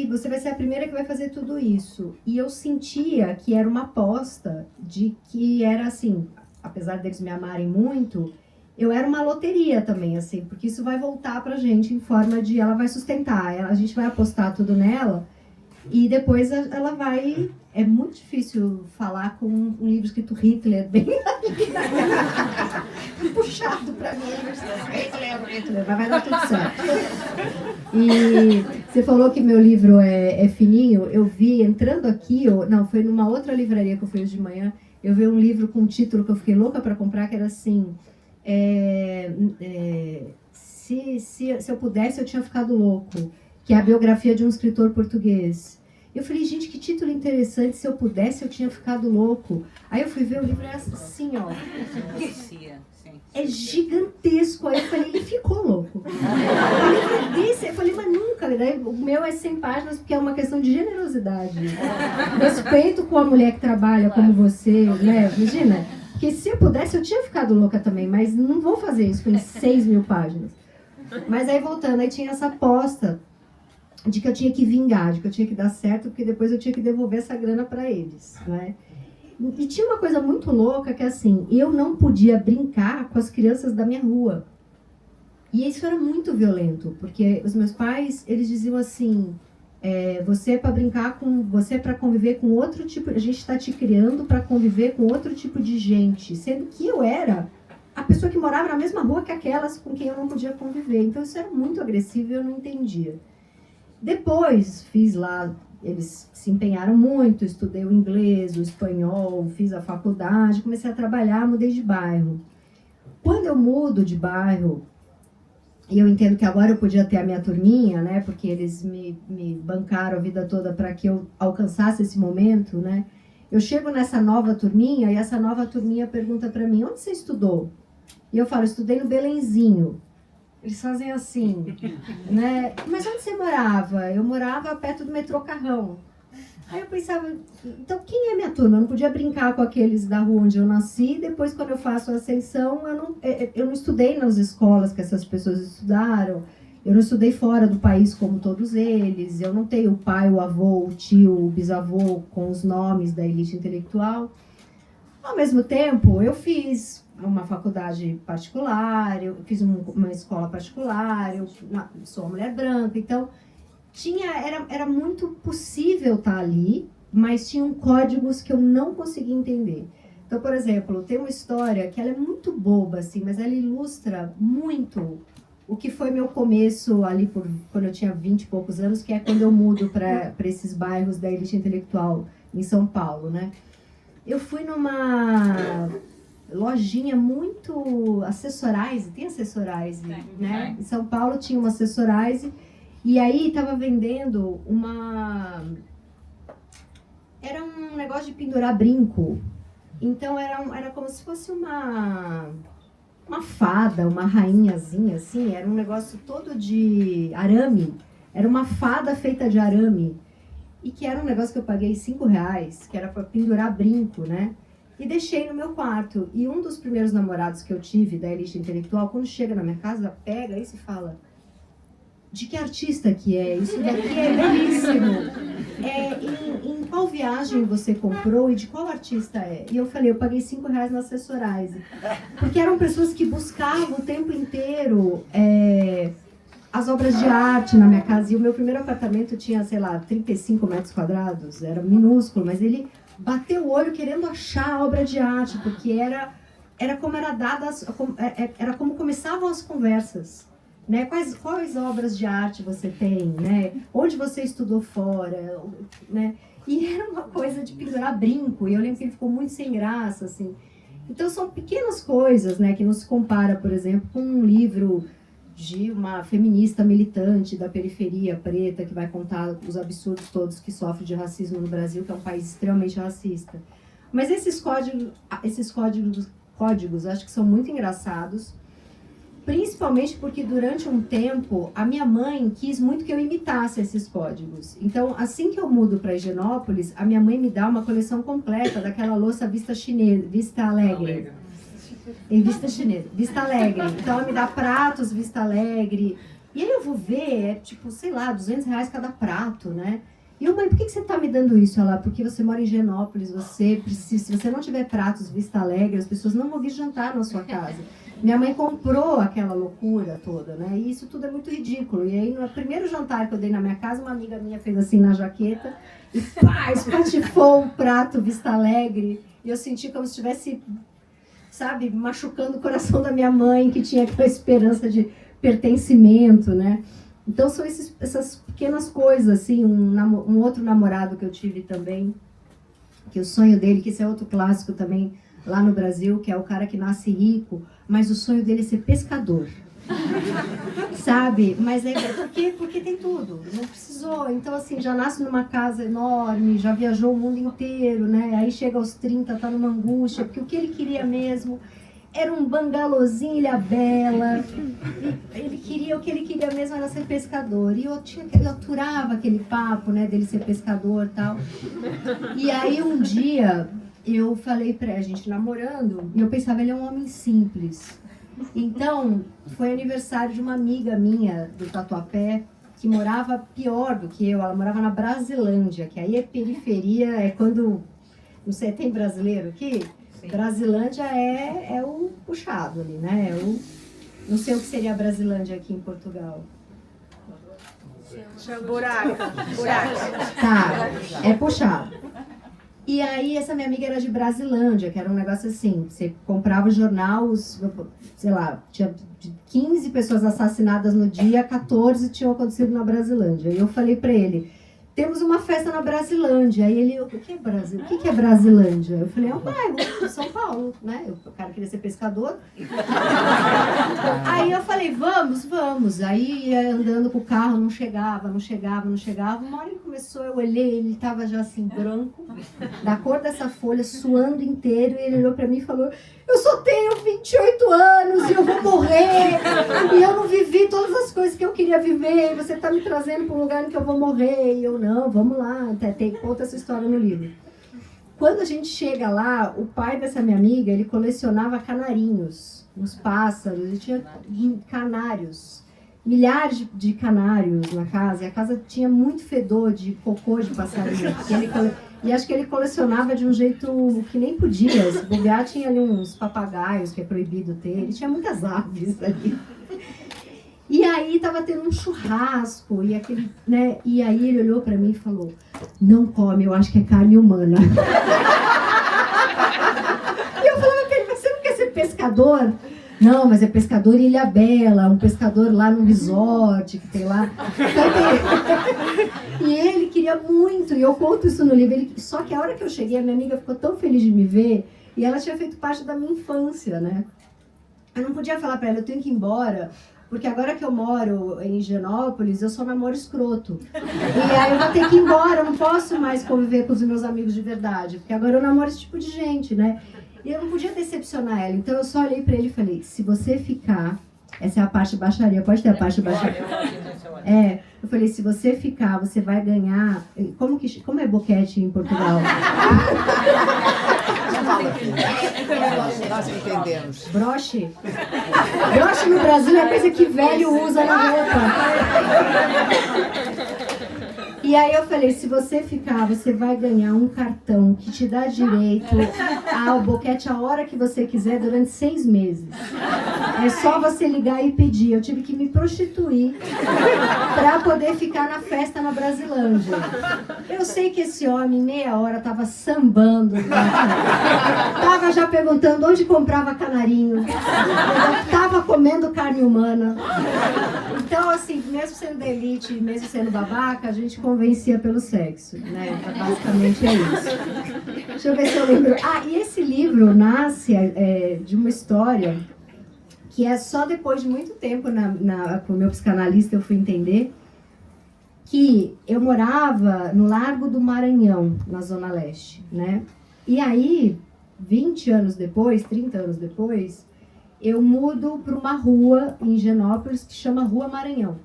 você vai ser a primeira que vai fazer tudo isso. E eu sentia que era uma aposta de que era assim, apesar deles me amarem muito, eu era uma loteria também, assim, porque isso vai voltar pra gente em forma de, ela vai sustentar, a gente vai apostar tudo nela e depois ela vai... É muito difícil falar com um livro escrito Hitler bem puxado para mim. Mas vai dar tudo certo. E você falou que meu livro é fininho. Eu vi, entrando aqui, não, foi numa outra livraria que eu fui hoje de manhã, eu vi um livro com um título que eu fiquei louca para comprar, que era assim... se eu pudesse, eu tinha ficado louco. Que é a biografia de um escritor português. Eu falei, gente, que título interessante. Se eu pudesse, eu tinha ficado louco. Aí eu fui ver o livro, era assim, ó. É gigantesco. Aí eu falei, ele ficou louco. O livro é desse. Eu falei, mas nunca. Daí, o meu é 100 páginas, porque é uma questão de generosidade. Respeito com a mulher que trabalha como você, né? Imagina. Porque se eu pudesse, eu tinha ficado louca também. Mas não vou fazer isso com 6.000 páginas. Mas aí, voltando, aí tinha essa aposta de que eu tinha que vingar, de que eu tinha que dar certo, porque depois eu tinha que devolver essa grana para eles, né? E tinha uma coisa muito louca que, assim, eu não podia brincar com as crianças da minha rua. E isso era muito violento, porque os meus pais, eles diziam assim, você é para brincar com, você é para conviver com outro tipo, a gente está te criando para conviver com outro tipo de gente, sendo que eu era a pessoa que morava na mesma rua que aquelas com quem eu não podia conviver. Então isso era muito agressivo e eu não entendia. Depois fiz lá, eles se empenharam muito, estudei o inglês, o espanhol, fiz a faculdade, comecei a trabalhar, mudei de bairro. Quando eu mudo de bairro, e eu entendo que agora eu podia ter a minha turminha, né, porque eles me bancaram a vida toda para que eu alcançasse esse momento, né, eu chego nessa nova turminha e essa nova turminha pergunta para mim, onde você estudou? E eu falo, estudei no Belenzinho. Eles fazem assim, né? Mas onde você morava? Eu morava perto do metrô Carrão. Aí eu pensava, então quem é minha turma? Eu não podia brincar com aqueles da rua onde eu nasci. Depois, quando eu faço a ascensão, eu não estudei nas escolas que essas pessoas estudaram. Eu não estudei fora do país como todos eles. Eu não tenho o pai, o avô, o tio, o bisavô com os nomes da elite intelectual. Ao mesmo tempo, eu fiz uma faculdade particular, eu fiz uma escola particular, eu sou uma mulher branca, então era muito possível estar ali, mas tinham códigos que eu não conseguia entender. Então, por exemplo, tem uma história que ela é muito boba, assim, mas ela ilustra muito o que foi meu começo ali quando eu tinha 20 e poucos anos, que é quando eu mudo para esses bairros da elite intelectual em São Paulo, né? Eu fui numa lojinha muito Accessorize, tem Accessorize, né? Em São Paulo tinha uma Accessorize e aí estava vendendo era um negócio de pendurar brinco. Então era como se fosse uma fada, uma rainhazinha, assim, era um negócio todo de arame, era uma fada feita de arame, e que era um negócio que eu paguei R$5, que era para pendurar brinco, né? E deixei no meu quarto. E um dos primeiros namorados que eu tive da elite intelectual, quando chega na minha casa, pega isso e fala, de que artista que é? Isso daqui é belíssimo. Em qual viagem você comprou e de qual artista é? E eu falei, eu paguei R$5 na Accessorize. Porque eram pessoas que buscavam o tempo inteiro as obras de arte na minha casa. E o meu primeiro apartamento tinha, sei lá, 35 metros quadrados. Era minúsculo, mas ele bateu o olho querendo achar a obra de arte. Porque era como era dada, era como começavam as conversas. Né? Quais obras de arte você tem, né? Onde você estudou fora, né? E era uma coisa de pendurar brinco, e eu lembro que ele ficou muito sem graça, assim. Então são pequenas coisas, né, que não se compara, por exemplo, com um livro de uma feminista militante da periferia preta, que vai contar os absurdos todos que sofre de racismo no Brasil, que é um país extremamente racista. Mas esses códigos acho que são muito engraçados, principalmente porque durante um tempo a minha mãe quis muito que eu imitasse esses códigos. Então, assim que eu mudo para Higienópolis, a minha mãe me dá uma coleção completa daquela louça Vista Alegre. Em Vista Alegre. Então, ela me dá pratos Vista Alegre. E aí eu vou ver, tipo, sei lá, R$200 cada prato, né? E eu, mãe, por que você está me dando isso? Ela, porque você mora em Higienópolis, se você não tiver pratos Vista Alegre, as pessoas não vão vir jantar na sua casa. Minha mãe comprou aquela loucura toda, né? E isso tudo é muito ridículo. E aí, no primeiro jantar que eu dei na minha casa, uma amiga minha fez assim na jaqueta e pá, espatifou um prato Vista Alegre. E eu senti como se tivesse, sabe, machucando o coração da minha mãe, que tinha aquela esperança de pertencimento, né? Então são essas pequenas coisas, assim, um outro namorado que eu tive também, que o sonho dele, que esse é outro clássico também lá no Brasil, que é o cara que nasce rico, mas o sonho dele é ser pescador. Sabe? Mas é porque tem tudo, não precisou. Então, assim, já nasce numa casa enorme, já viajou o mundo inteiro, né? Aí chega aos 30, tá numa angústia, porque o que ele queria mesmo era um bangalôzinho, Ilhabela. O que ele queria mesmo era ser pescador. E eu aturava aquele papo, né, dele ser pescador e tal. E aí um dia eu falei a gente namorando, e eu pensava, ele é um homem simples. Então, foi aniversário de uma amiga minha do Tatuapé, que morava pior do que eu, ela morava na Brasilândia, que aí é periferia, é quando, não sei, tem brasileiro aqui? Sim. Brasilândia é o puxado ali, né? Não sei o que seria a Brasilândia aqui em Portugal. Buraco. Tá, é puxado. E aí, essa minha amiga era de Brasilândia, que era um negócio assim, você comprava o jornal, sei lá, tinha 15 pessoas assassinadas no dia, 14 tinham acontecido na Brasilândia. E eu falei pra ele, temos uma festa na Brasilândia. Aí ele, o que é Brasil? O que é Brasilândia? Eu falei, é um bairro de São Paulo, né? O cara queria ser pescador. Aí eu falei, vamos. Aí andando com o carro, não chegava. Uma hora ele começou, eu olhei, ele tava já assim, branco, da cor dessa folha, suando inteiro. E ele olhou pra mim e falou, eu só tenho 28 anos e eu vou morrer. E eu não vivi todas as coisas que eu queria viver. E você tá me trazendo pra um lugar em que eu vou morrer. E eu, não, vamos lá. Conta essa história no livro. Quando a gente chega lá, o pai dessa minha amiga, ele colecionava canarinhos, uns pássaros, ele tinha canários, milhares de canários na casa, e a casa tinha muito fedor de cocô de passarinho. E acho que ele colecionava de um jeito que nem podia. Se bobear, tinha ali uns papagaios, que é proibido ter, ele tinha muitas aves ali. E aí tava tendo um churrasco, e aí ele olhou pra mim e falou, não come, eu acho que é carne humana. E eu falava pra ele, mas você não quer ser pescador? Não, mas é pescador em Ilhabela, um pescador lá no resort que tem lá. E ele queria muito, e eu conto isso no livro, só que a hora que eu cheguei, a minha amiga ficou tão feliz de me ver, e ela tinha feito parte da minha infância, né? Eu não podia falar pra ela, eu tenho que ir embora, porque agora que eu moro em Higienópolis, eu só namoro escroto. E aí eu vou ter que ir embora, eu não posso mais conviver com os meus amigos de verdade, porque agora eu namoro esse tipo de gente, né? E eu não podia decepcionar ela, então eu só olhei pra ele e falei, se você ficar, essa é a parte de baixaria, pode ter a parte de baixaria? Eu falei, se você ficar, você vai ganhar, como é boquete em Portugal? Nós entendemos. Broche? Broche no Brasil é coisa que velho usa na roupa. E aí eu falei, se você ficar, você vai ganhar um cartão que te dá direito ao boquete a hora que você quiser durante 6 meses. É só você ligar e pedir. Eu tive que me prostituir pra poder ficar na festa na Brasilândia. Eu sei que esse homem, meia hora, tava sambando. Tava já perguntando onde comprava canarinho. Tava comendo carne humana. Então, assim, mesmo sendo da elite, mesmo sendo babaca, a gente convencia pelo sexo, né? Basicamente é isso. Deixa eu ver se eu lembro. E esse livro nasce de uma história que é só depois de muito tempo com o meu psicanalista eu fui entender que eu morava no Largo do Maranhão, na Zona Leste, né? E aí, 20 anos depois, 30 anos depois, eu mudo para uma rua em Higienópolis que chama Rua Maranhão.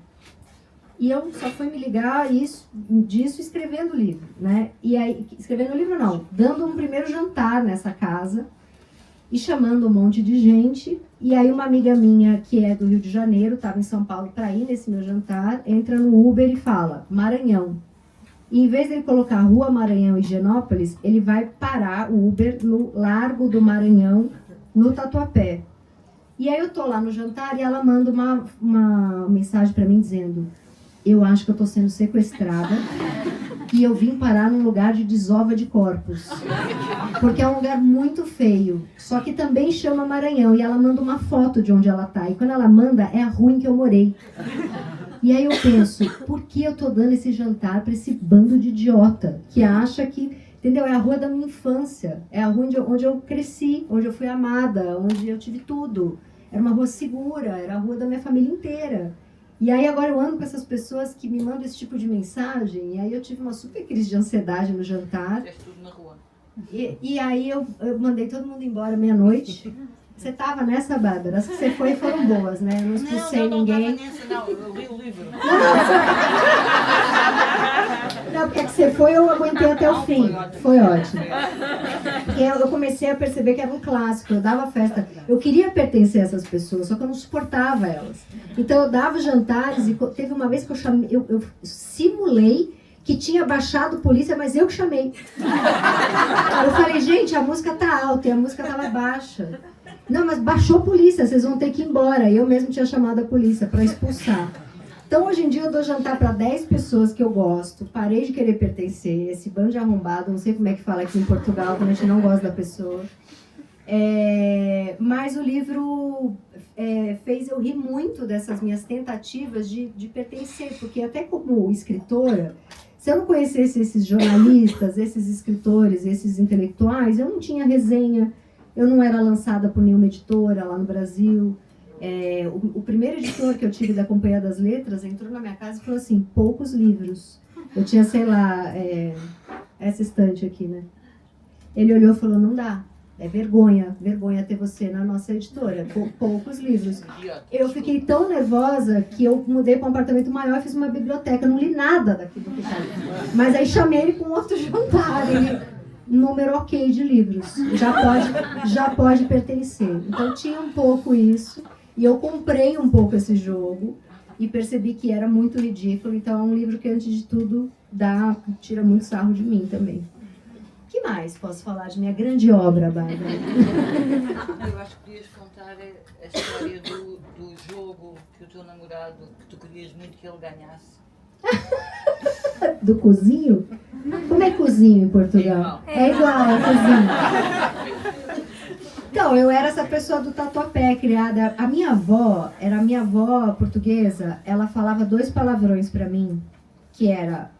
E eu só fui me ligar disso escrevendo o livro, né? E aí, escrevendo o livro não, dando um primeiro jantar nessa casa e chamando um monte de gente. E aí uma amiga minha, que é do Rio de Janeiro, estava em São Paulo para ir nesse meu jantar, entra no Uber e fala, Maranhão. E em vez dele colocar Rua Maranhão e Higienópolis, ele vai parar o Uber no Largo do Maranhão, no Tatuapé. E aí eu tô lá no jantar e ela manda uma mensagem para mim dizendo, eu acho que eu tô sendo sequestrada e eu vim parar num lugar de desova de corpos. Porque é um lugar muito feio. Só que também chama Maranhão. E ela manda uma foto de onde ela tá. E quando ela manda, é a rua em que eu morei. E aí eu penso, por que eu tô dando esse jantar pra esse bando de idiota que acha que, entendeu? É a rua da minha infância. É a rua onde eu cresci, onde eu fui amada, onde eu tive tudo. Era uma rua segura, era a rua da minha família inteira. E aí agora eu ando com essas pessoas que me mandam esse tipo de mensagem. E aí eu tive uma super crise de ansiedade no jantar. Tudo na rua. E aí eu mandei todo mundo embora meia-noite. Você tava nessa, Bárbara? As que você foi foram boas, né? Eu não expulsei ninguém. Não, eu li o livro. Não, porque a que você foi eu aguentei até o fim. Foi ótimo. Porque eu comecei a perceber que era um clássico. Eu dava festa. Eu queria pertencer a essas pessoas, só que eu não suportava elas. Então eu dava jantares e teve uma vez que eu simulei que tinha baixado polícia, mas eu que chamei. Eu falei, gente, a música tá alta e a música tava baixa. Não, mas baixou polícia, vocês vão ter que ir embora. E eu mesmo tinha chamado a polícia para expulsar. Então, hoje em dia, eu dou jantar para 10 pessoas que eu gosto. Parei de querer pertencer. Esse bando de arrombado, não sei como é que fala aqui em Portugal, quando a gente não gosta da pessoa. Mas o livro fez eu rir muito dessas minhas tentativas de pertencer. Porque até como escritora, se eu não conhecesse esses jornalistas, esses escritores, esses intelectuais, eu não tinha resenha. Eu não era lançada por nenhuma editora lá no Brasil. O primeiro editor que eu tive da Companhia das Letras entrou na minha casa e falou assim, poucos livros. Eu tinha, sei lá, essa estante aqui, né? Ele olhou e falou, não dá. É vergonha ter você na nossa editora. Poucos livros. Eu fiquei tão nervosa que eu mudei para um apartamento maior e fiz uma biblioteca. Eu não li nada daquilo que tá ali. Mas aí chamei ele com outro jantar. Ele... número ok de livros, já pode pertencer. Então tinha um pouco isso, e eu comprei um pouco esse jogo, e percebi que era muito ridículo, então é um livro que, antes de tudo, tira muito sarro de mim também. O que mais posso falar de minha grande obra, Bárbara? Eu acho que podias contar a história do jogo que o teu namorado, que tu querias muito que ele ganhasse. Do cozinho? Como é cozinho em Portugal? É igual a cozinho. Então, eu era essa pessoa do tatuapé criada. A minha avó portuguesa, ela falava 2 palavrões pra mim, que era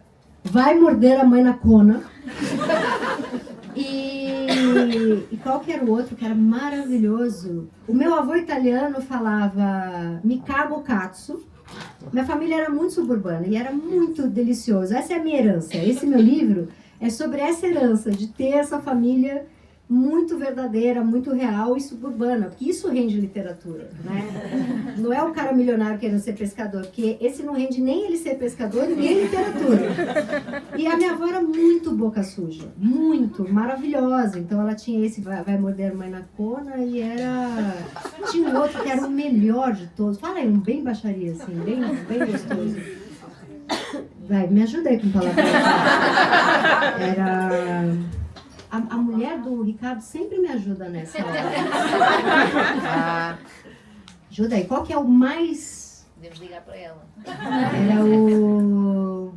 vai morder a mãe na cona. E qual que era o outro que era maravilhoso? O meu avô italiano falava mi cago cazzo. Minha família era muito suburbana e era muito delicioso. Essa é a minha herança. Esse meu livro é sobre essa herança, de ter essa família muito verdadeira, muito real e suburbana. Porque isso rende literatura, né? Não é o cara milionário querendo ser pescador, porque esse não rende nem ele ser pescador e nem literatura. E a minha avó era muito boca suja, muito, maravilhosa. Então ela tinha esse vai morder a mãe na cona e tinha um outro que era o melhor de todos. Fala aí, um bem baixaria, assim, bem gostoso. Vai, me ajuda aí com palavras. Era... A mulher do Ricardo sempre me ajuda nessa hora. Ajuda aí, qual que é o mais... Podemos ligar para ela. Era o...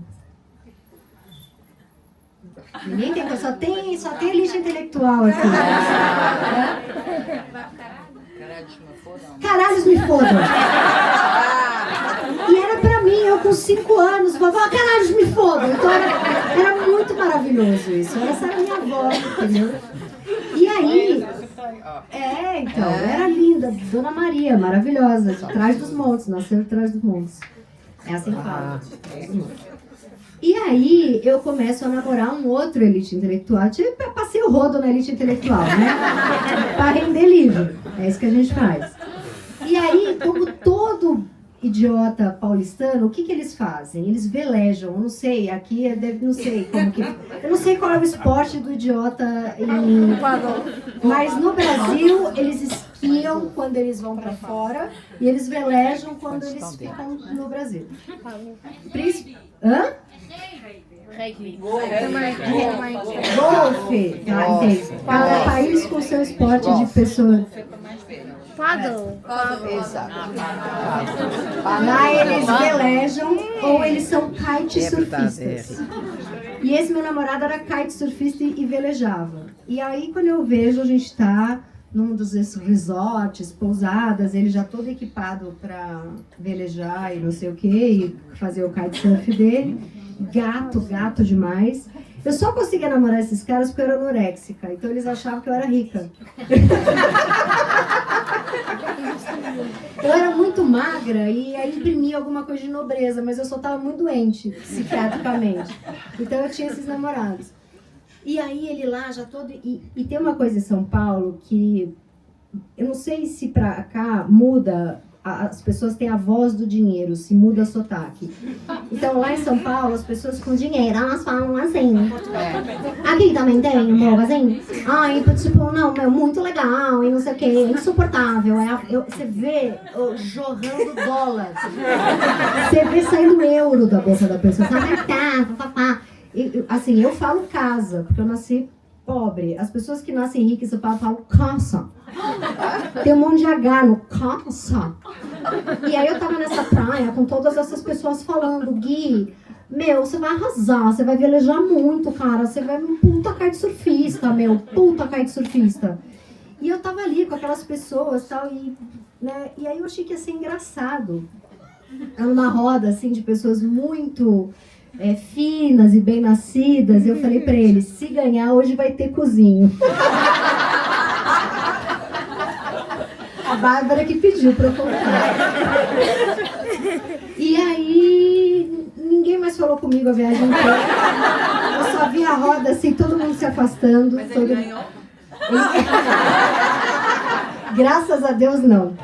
Ninguém tem, só tem lixo intelectual aqui. Caralhos me fodam. E era pra mim, eu com 5 anos, vovó, caralhos me fodam. Então era muito maravilhoso isso. Essa era minha avó, entendeu? E aí... então, era linda. Dona Maria, maravilhosa, de Trás dos Montes, nasceu de Trás dos Montes. É assim que fala. E aí, eu começo a namorar um outro elite intelectual. Eu passei o rodo na elite intelectual, né? Pra render livro. É isso que a gente faz. E aí, como todo idiota paulistano, o que eles fazem? Eles velejam, eu não sei, aqui não sei como que... Eu não sei qual é o esporte do idiota mas no Brasil, eles esquiam quando eles vão para fora e eles velejam quando eles ficam no Brasil. Hã? Rugby. Golfe. Tá, entendi. Cada país com seu esporte de pessoa. Paddle. Exato. Lá eles velejam ou eles são kitesurfistas. E esse meu namorado era kitesurfista e velejava. E aí quando eu vejo, a gente tá num dos resorts, pousadas, ele já todo equipado para velejar e não sei o que, e fazer o kitesurf dele. Gato demais. Eu só conseguia namorar esses caras porque eu era anoréxica, então eles achavam que eu era rica. Eu era muito magra e aí imprimia alguma coisa de nobreza, mas eu só estava muito doente, psiquiatricamente. Então eu tinha esses namorados. E aí ele lá já todo... E tem uma coisa em São Paulo que... Eu não sei se pra cá muda... As pessoas têm a voz do dinheiro, se muda o sotaque. Então, lá em São Paulo, as pessoas com dinheiro, elas falam assim. Aqui também tem um pouco assim. Ai, tipo, não, é muito legal e não sei o que, é insuportável. Você vê jorrando dólar. Você vê saindo euro da boca da pessoa. Assim, eu falo casa, porque eu nasci pobre. As pessoas que nascem ricas em São Paulo falam casa. Tem um monte de H no casa. E aí eu tava nessa praia com todas essas pessoas falando, Gui, meu, você vai arrasar, você vai velejar muito, cara, você vai um puta kitesurfista, meu, puta kitesurfista. E eu tava ali com aquelas pessoas tal, e aí eu achei que ia ser engraçado. Era uma roda assim de pessoas muito finas e bem nascidas, e eu falei pra eles, se ganhar hoje vai ter cozinho. A Bárbara que pediu pra eu contar. E aí, ninguém mais falou comigo a viagem inteira. Eu só vi a roda assim, todo mundo se afastando. Mas ele ganhou? Graças a Deus, não.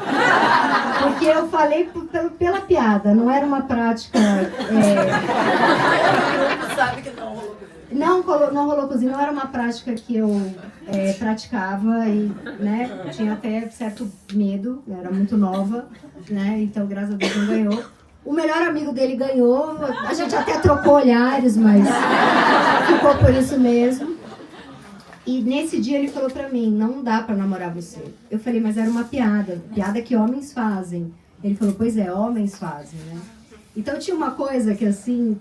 Porque eu falei pela piada, não era uma prática... Sabe que não. Não rolou cozinha, não era uma prática que eu praticava e, né, tinha até certo medo, era muito nova, né, então graças a Deus não ganhou. O melhor amigo dele ganhou, a gente até trocou olhares, mas ficou por isso mesmo. E nesse dia ele falou pra mim, não dá pra namorar você. Eu falei, mas era uma piada que homens fazem. Ele falou, pois é, homens fazem, né. Então tinha uma coisa que assim,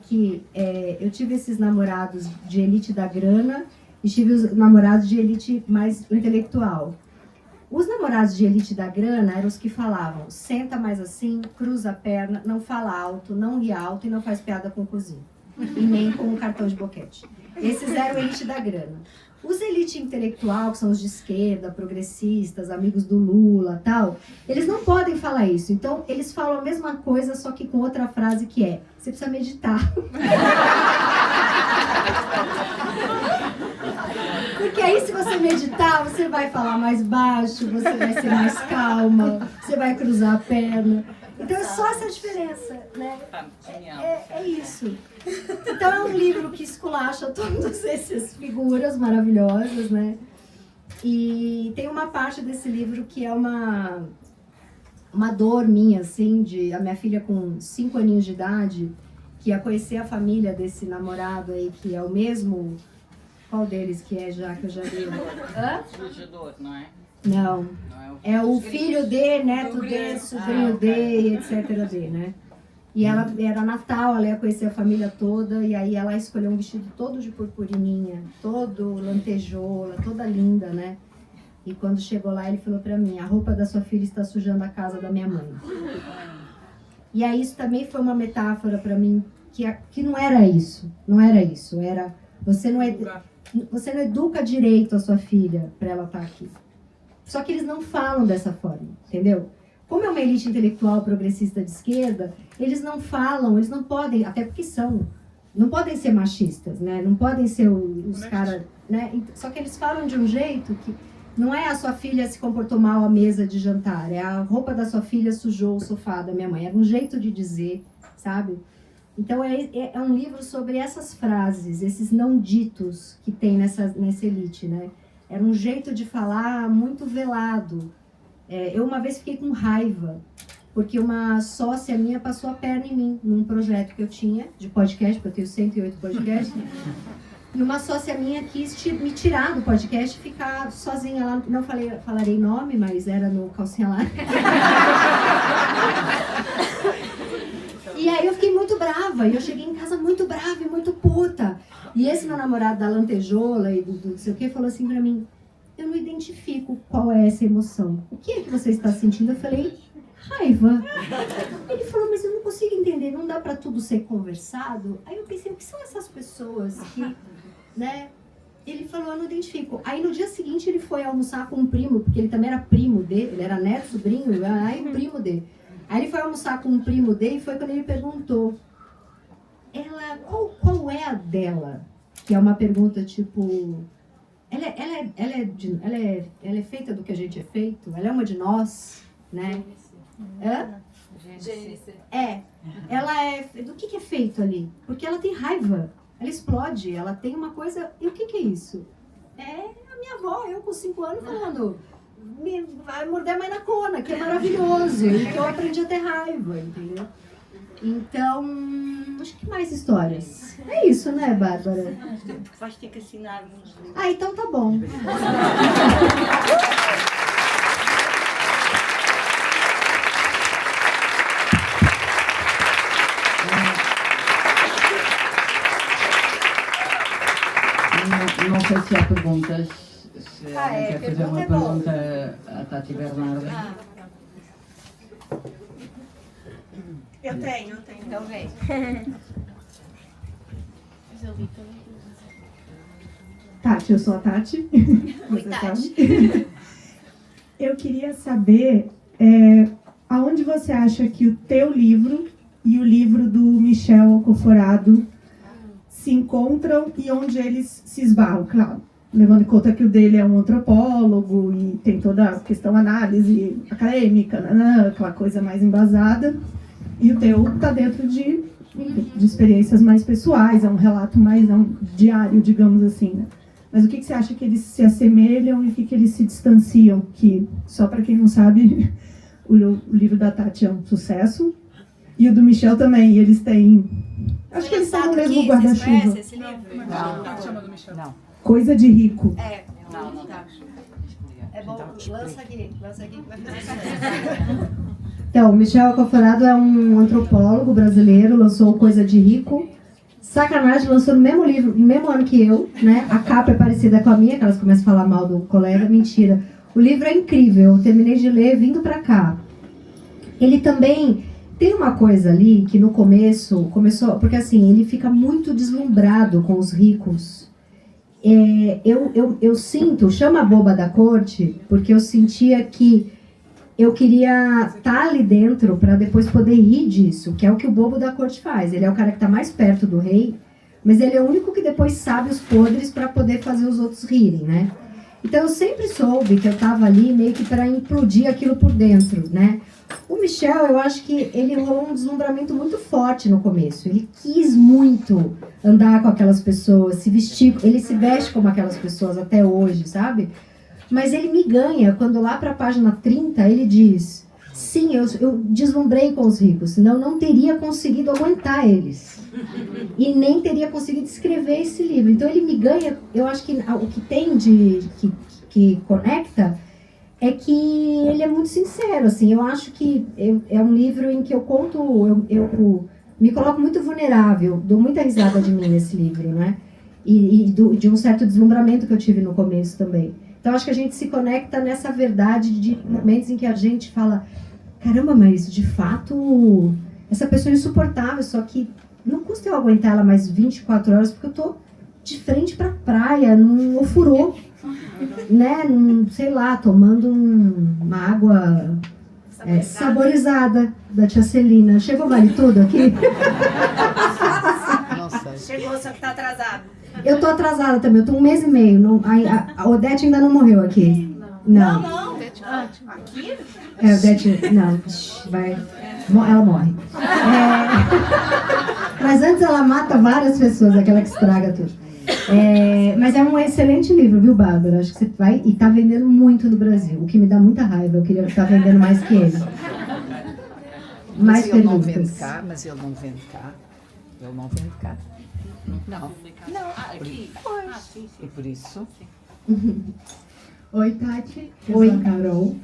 eu tive esses namorados de elite da grana e tive os namorados de elite mais intelectual. Os namorados de elite da grana eram os que falavam, senta mais assim, cruza a perna, não fala alto, não ri alto e não faz piada com o cozinho. E nem com o cartão de boquete. Esses eram elite da grana. Os elite intelectual, que são os de esquerda, progressistas, amigos do Lula, tal, eles não podem falar isso. Então, eles falam a mesma coisa, só que com outra frase que é, você precisa meditar. Porque aí, se você meditar, você vai falar mais baixo, você vai ser mais calma, você vai cruzar a perna. Então, é só essa diferença, né? É isso. Então é um livro que esculacha todas essas figuras maravilhosas, né? E tem uma parte desse livro que é uma dor minha, assim, a minha filha com 5 aninhos de idade, que ia conhecer a família desse namorado aí, que é o mesmo... Qual deles que é já, que eu já li? Hã? Não é? Não. É o filho de, neto de, sobrinho de, etc. de, né? E ela era Natal, ela ia conhecer a família toda, e aí ela escolheu um vestido todo de purpurininha, todo lantejoula, toda linda, né? E quando chegou lá, ele falou pra mim, a roupa da sua filha está sujando a casa da minha mãe. E aí isso também foi uma metáfora pra mim, que não era isso, era, você não educa direito a sua filha pra ela estar aqui. Só que eles não falam dessa forma, entendeu? Como é uma elite intelectual progressista de esquerda, eles não falam, eles não podem, até porque não podem ser machistas, né? Não podem ser os caras, né? Só que eles falam de um jeito que não é a sua filha se comportou mal à mesa de jantar, é a roupa da sua filha sujou o sofá da minha mãe. Era um jeito de dizer, sabe? Então é um livro sobre essas frases, esses não ditos que tem nessa elite, né? Era um jeito de falar muito velado. Eu uma vez fiquei com raiva, porque uma sócia minha passou a perna em mim, num projeto que eu tinha de podcast, porque eu tenho 108 podcasts. E uma sócia minha quis me tirar do podcast e ficar sozinha lá. Não falarei nome, mas era no Calcinha Larga. E aí eu fiquei muito brava. E eu cheguei em casa muito brava e muito puta. E esse meu namorado da lantejola e do não sei o que falou assim pra mim: eu não identifico qual é essa emoção. O que é que você está sentindo? Eu falei: raiva. Ele falou: mas eu não consigo entender, não dá pra tudo ser conversado? Aí eu pensei: o que são essas pessoas que, né? Ele falou: eu não identifico. Aí no dia seguinte ele foi almoçar com um primo, porque ele também era primo dele, ele era neto, sobrinho, aí primo dele. Aí ele foi almoçar com um primo dele e foi quando ele perguntou: qual é a dela? Que é uma pergunta tipo: ela é feita do que a gente é feito? Ela é uma de nós, né? Ela é do que é feito ali? Porque ela tem raiva, ela explode, ela tem uma coisa. E o que é isso? É a minha avó, eu com 5 anos falando: vai morder a mãe na cona, que é maravilhoso, e que eu aprendi a ter raiva, entendeu? Então, acho que mais histórias. É isso, né, Bárbara? Vais ter que assinar uns livros. Ah, então tá bom. Não sei se há perguntas. Se alguém quer fazer uma pergunta pergunta à Tati Bernarda. Eu tenho. Então vem. Tati, eu sou a Tati. Oi, Você Tati. sabe. Eu queria saber aonde você acha que o teu livro e o livro do Michel Alcoforado se encontram e onde eles se esbarram, claro. Levando em conta que o dele é um antropólogo e tem toda a questão análise acadêmica, aquela coisa mais embasada. E o teu está dentro de experiências mais pessoais, é um relato mais diário, digamos assim, né? Mas o que você acha que eles se assemelham e o que eles se distanciam? Que, só para quem não sabe, o livro da Tati é um sucesso e o do Michel também. E eles têm... Acho que eles estão no mesmo guarda-chuva. Vocês conhecem esse livro? Não. Coisa de rico. Não. É bom, lança aqui que vai fazer. Então, o Michel Alcoforado é um antropólogo brasileiro, lançou Coisa de Rico. Sacanagem, lançou no mesmo livro, no mesmo ano que eu, né? A capa é parecida com a minha, que elas começam a falar mal do colega. Mentira. O livro é incrível, eu terminei de ler vindo pra cá. Ele também tem uma coisa ali que no começo começou, porque assim, ele fica muito deslumbrado com os ricos. Eu sinto, chama a boba da corte, porque eu sentia que eu queria estar ali dentro para depois poder rir disso, que é o que o bobo da corte faz. Ele é o cara que está mais perto do rei, mas ele é o único que depois sabe os podres para poder fazer os outros rirem, né? Então eu sempre soube que eu estava ali meio que para implodir aquilo por dentro, né? O Michel, eu acho que ele rolou um deslumbramento muito forte no começo. Ele quis muito andar com aquelas pessoas, se vestir, ele se veste como aquelas pessoas até hoje, sabe? Mas ele me ganha quando lá para a página 30 ele diz: sim, eu deslumbrei com os ricos, senão eu não teria conseguido aguentar eles. E nem teria conseguido escrever esse livro. Então ele me ganha, eu acho que o que tem que conecta é que ele é muito sincero, assim. Eu acho que é um livro em que eu conto, eu me coloco muito vulnerável, dou muita risada de mim nesse livro, né? De um certo deslumbramento que eu tive no começo também. Então, acho que a gente se conecta nessa verdade de momentos em que a gente fala: caramba, mas de fato, essa pessoa é insuportável, só que não custa eu aguentar ela mais 24 horas, porque eu tô de frente pra praia, num ofurô, né? Sei lá, tomando uma água saborizada da tia Celina. Chegou Vale Tudo aqui? Nossa. Chegou, só que tá atrasado. Eu tô atrasada também, eu tô 1 mês e meio. A Odete ainda não morreu aqui. Não. Aqui? A Odete, não. Vai. Ela morre. Mas antes ela mata várias pessoas, aquela que estraga tudo. Mas é um excelente livro, viu, Bárbara? Acho que você vai... E tá vendendo muito no Brasil, o que me dá muita raiva. Eu queria estar vendendo mais que ele. Mais Mas eu não perguntas. vendo cá, mas eu não vendo cá. Eu não vendo cá. Não. Aqui? Pois. E por isso... Oi, Tati. Oi. Eu sou a Carol.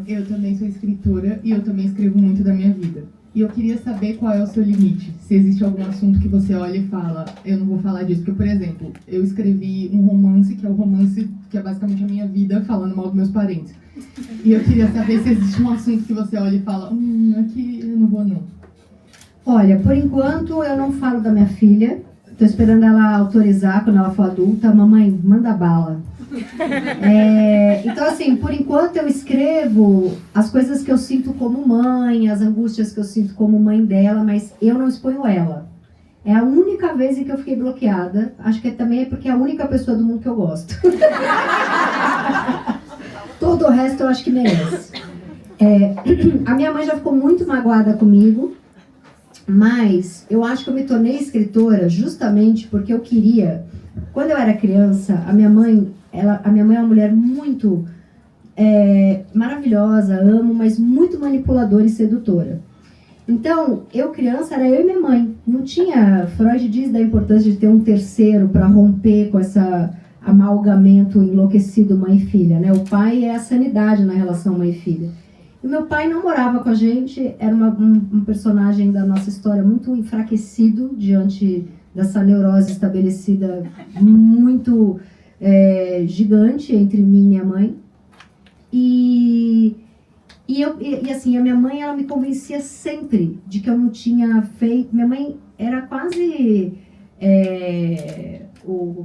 Eu também sou escritora e eu também escrevo muito da minha vida. E eu queria saber qual é o seu limite. Se existe algum assunto que você olha e fala, eu não vou falar disso. Porque, por exemplo, eu escrevi um romance, que é o romance que é basicamente a minha vida, falando mal dos meus parentes. E eu queria saber se existe um assunto que você olha e fala, aqui eu não vou não. Olha, por enquanto eu não falo da minha filha. Tô esperando ela autorizar quando ela for adulta. Mamãe, manda bala. Então, assim, por enquanto eu escrevo as coisas que eu sinto como mãe, as angústias que eu sinto como mãe dela, mas eu não exponho ela. É a única vez em que eu fiquei bloqueada. Acho que também é porque é a única pessoa do mundo que eu gosto. Todo o resto eu acho que merece. A minha mãe já ficou muito magoada comigo, mas eu acho que eu me tornei escritora justamente porque eu queria... Quando eu era criança, a minha mãe é uma mulher muito maravilhosa, amo, mas muito manipuladora e sedutora. Então, eu criança, era eu e minha mãe. Não tinha... Freud diz da importância de ter um terceiro para romper com essa amalgamento enlouquecido mãe e filha, né? O pai é a sanidade na relação mãe e filha. E meu pai não morava com a gente, era um personagem da nossa história muito enfraquecido diante dessa neurose estabelecida muito gigante entre mim e minha mãe. E assim, a minha mãe, ela me convencia sempre de que eu não tinha feito... Minha mãe era quase...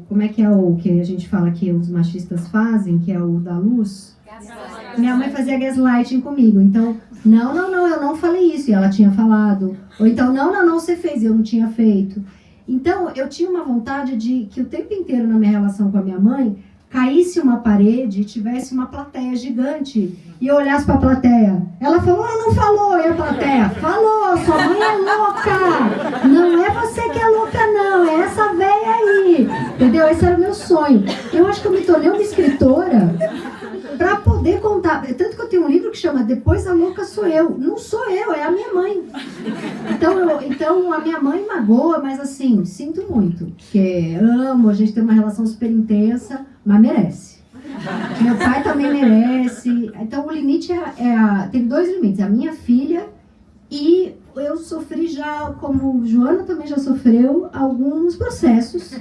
como é que é o que a gente fala que os machistas fazem, que é o da luz? Minha mãe fazia gaslighting comigo. Então, não, eu não falei isso. E ela tinha falado. Ou então, não, você fez e eu não tinha feito. Então, eu tinha uma vontade de que o tempo inteiro na minha relação com a minha mãe caísse uma parede e tivesse uma plateia gigante e eu olhasse para a plateia. Ela falou, não falou. E a plateia, falou, sua mãe é louca. Não é você que é louca, não. É essa véia aí. Entendeu? Esse era o meu sonho. Eu acho que eu me tornei uma escritora para poder contar. Tanto que eu tenho um livro que chama Depois a Louca Sou Eu. Não sou eu, é a minha mãe. Então a minha mãe magoa, mas assim, sinto muito. Porque amo, a gente tem uma relação super intensa, mas merece. Meu pai também merece. Então o limite tem dois limites. A minha filha e eu sofri já, como Joana também já sofreu, alguns processos.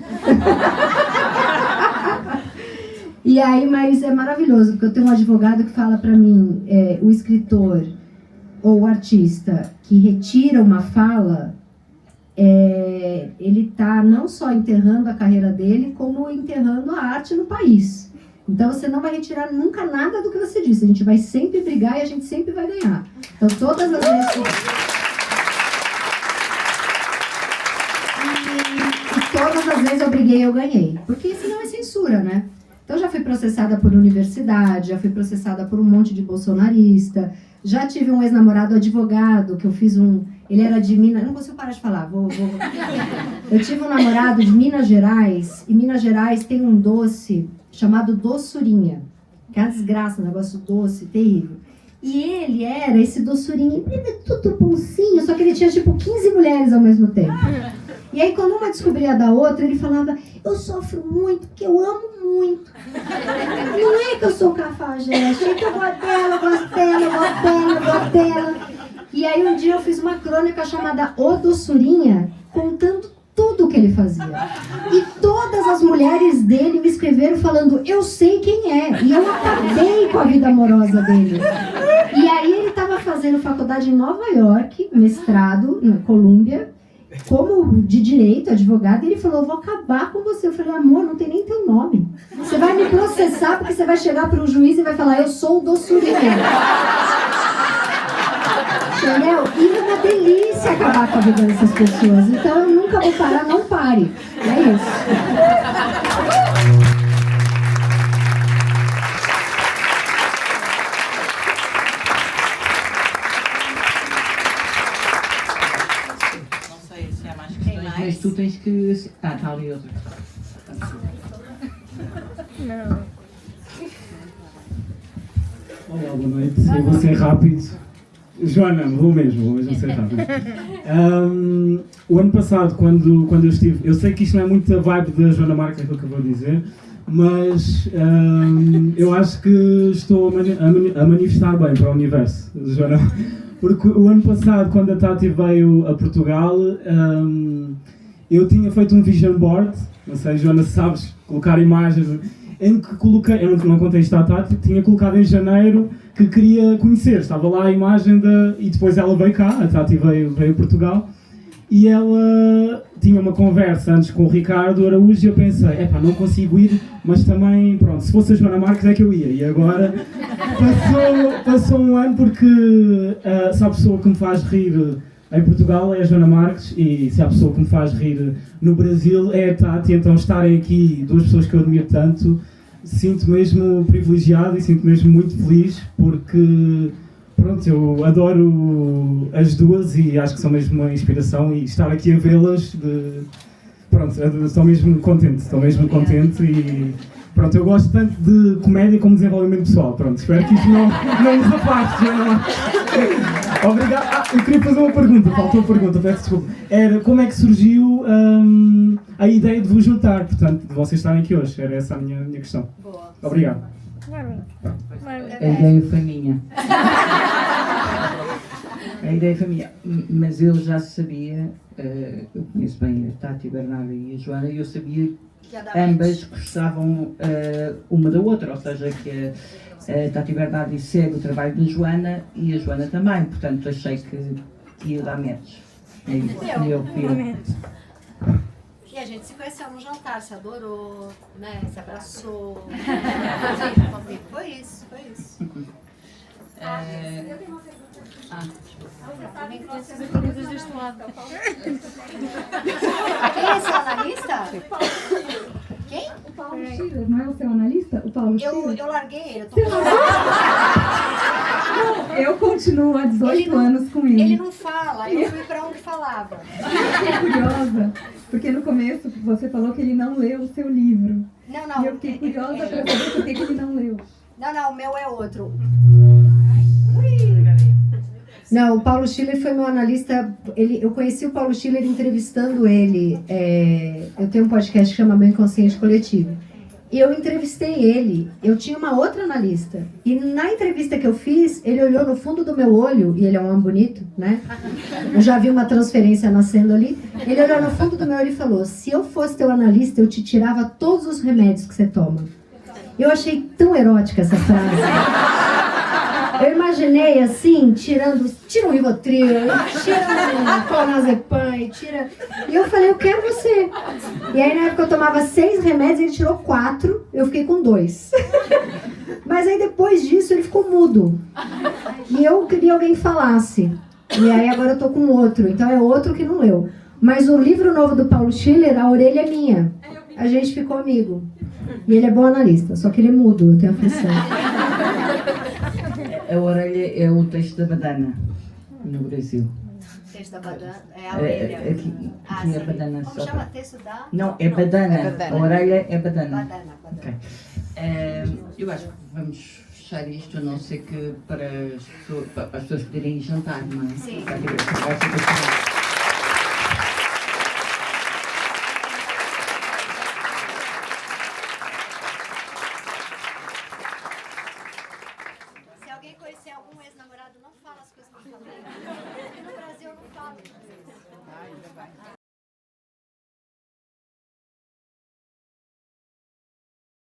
E aí, mas é maravilhoso, porque eu tenho um advogado que fala pra mim, o escritor ou o artista que retira uma fala, ele tá não só enterrando a carreira dele, como enterrando a arte no país. Então você não vai retirar nunca nada do que você disse, a gente vai sempre brigar e a gente sempre vai ganhar. Então todas as vezes... E todas as vezes eu briguei e eu ganhei, porque senão é censura, né? Então já fui processada por universidade, já fui processada por um monte de bolsonarista, já tive um ex-namorado advogado, que eu fiz ele era de Minas... Eu não consigo parar de falar, Eu tive um namorado de Minas Gerais, e Minas Gerais tem um doce chamado doçurinha, que é uma desgraça, um negócio doce, terrível. E ele era esse doçurinha, ele é tudo bonzinho, só que ele tinha tipo 15 mulheres ao mesmo tempo. E aí, quando uma descobria da outra, ele falava, eu sofro muito, porque eu amo muito. Não é que eu sou cafajeste, é que eu gosto dela, eu gosto dela, eu gosto dela, eu gosto dela. E aí, um dia eu fiz uma crônica chamada O Doçurinha, contando tudo o que ele fazia. E todas as mulheres dele me escreveram falando, eu sei quem é. E eu acabei com a vida amorosa dele. E aí, ele estava fazendo faculdade em Nova York, mestrado na Colômbia, como de direito, advogado, e ele falou, eu vou acabar com você. Eu falei, amor, não tem nem teu nome. Você vai me processar porque você vai chegar para o juiz e vai falar, eu sou o doçurinha. Entendeu? E é uma delícia acabar com a vida dessas pessoas. Então eu nunca vou parar, não pare. É isso. Mas tu tens que... Está ali outro. Olá, boa noite. Eu vou ser rápido. Joana, vou mesmo ser rápido. O ano passado, quando eu estive... Eu sei que isto não é muito a vibe da Joana Marques, é aquilo que eu vou dizer, mas eu acho que estou a manifestar bem para o universo, Joana. Porque o ano passado, quando a Tati veio a Portugal, eu tinha feito um vision board, não sei, Joana, se sabes, colocar imagens, em que coloquei, eu não contei isto à Tati, tinha colocado em janeiro que queria conhecer, estava lá a imagem e depois ela veio cá, a Tati veio a Portugal, e ela tinha uma conversa antes com o Ricardo Araújo e eu pensei, não consigo ir, mas também, pronto, se fosse a Joana Marques é que eu ia, e agora passou um ano porque se há pessoa que me faz rir em Portugal é a Joana Marques e se há pessoa que me faz rir no Brasil é a Tati, então estarem aqui duas pessoas que eu admiro tanto, sinto mesmo privilegiado e sinto mesmo muito feliz porque, pronto, eu adoro as duas e acho que são mesmo uma inspiração e estar aqui a vê-las, pronto, estou mesmo contente e, pronto, eu gosto tanto de comédia como desenvolvimento pessoal, pronto, espero que isto não nos afaste, Obrigado. Eu queria fazer uma pergunta, faltou uma pergunta, peço desculpa. Era como é que surgiu a ideia de vos juntar, portanto, de vocês estarem aqui hoje, era essa a minha questão. Boa. Obrigado. A ideia foi minha. A ideia foi minha, mas eu já sabia, eu conheço bem a Tati, a Bernarda e a Joana, e eu sabia que ambas gostavam uma da outra, ou seja, que a Tati Bernardi segue o trabalho da Joana e a Joana também, portanto achei que ia dar match. É isso, e eu fui. E a gente se conheceu no jantar, se adorou, né? Se abraçou. Foi isso. Eu tenho uma Quem é seu analista? Quem? O Paulo Schiller, não é o seu analista? O Paulo Schiller? Eu larguei ele, Eu continuo há 18 anos com ele. Ele não fala, eu fui pra onde falava. Eu fiquei curiosa, porque no começo você falou que ele não leu o seu livro. Não. E eu fiquei curiosa para saber por que ele não leu. Não, o meu é outro. Não, o Paulo Schiller foi meu analista. Eu conheci o Paulo Schiller entrevistando ele. Eu tenho um podcast que chama Meu Inconsciente Coletivo. E eu entrevistei ele. Eu tinha uma outra analista. E na entrevista que eu fiz, ele olhou no fundo do meu olho, e ele é um homem bonito, né? Eu já vi uma transferência nascendo ali. Ele olhou no fundo do meu olho e falou: se eu fosse teu analista, eu te tirava todos os remédios que você toma. Eu achei tão erótica essa frase. Eu imaginei assim, tira um Rivotril, tira um clonazepam, E eu falei, eu quero você. E aí na época eu tomava 6 remédios, ele tirou 4, eu fiquei com 2. Mas aí depois disso ele ficou mudo. E eu queria alguém que falasse. E aí agora eu tô com outro, então é outro que não leu. Mas o livro novo do Paulo Schiller, A Orelha é Minha. A gente ficou amigo. E ele é bom analista, só que ele é mudo, eu tenho aflição. A orelha é o texto da badana, no Brasil. Texto da badana, é a orelha. Aqui é badana. Como chama texto da? Não, é badana. A orelha é badana. Badana. Okay. Eu acho que vamos fechar isto, a não ser que para as pessoas poderem ir jantar, não é? Sim. Para a conversa.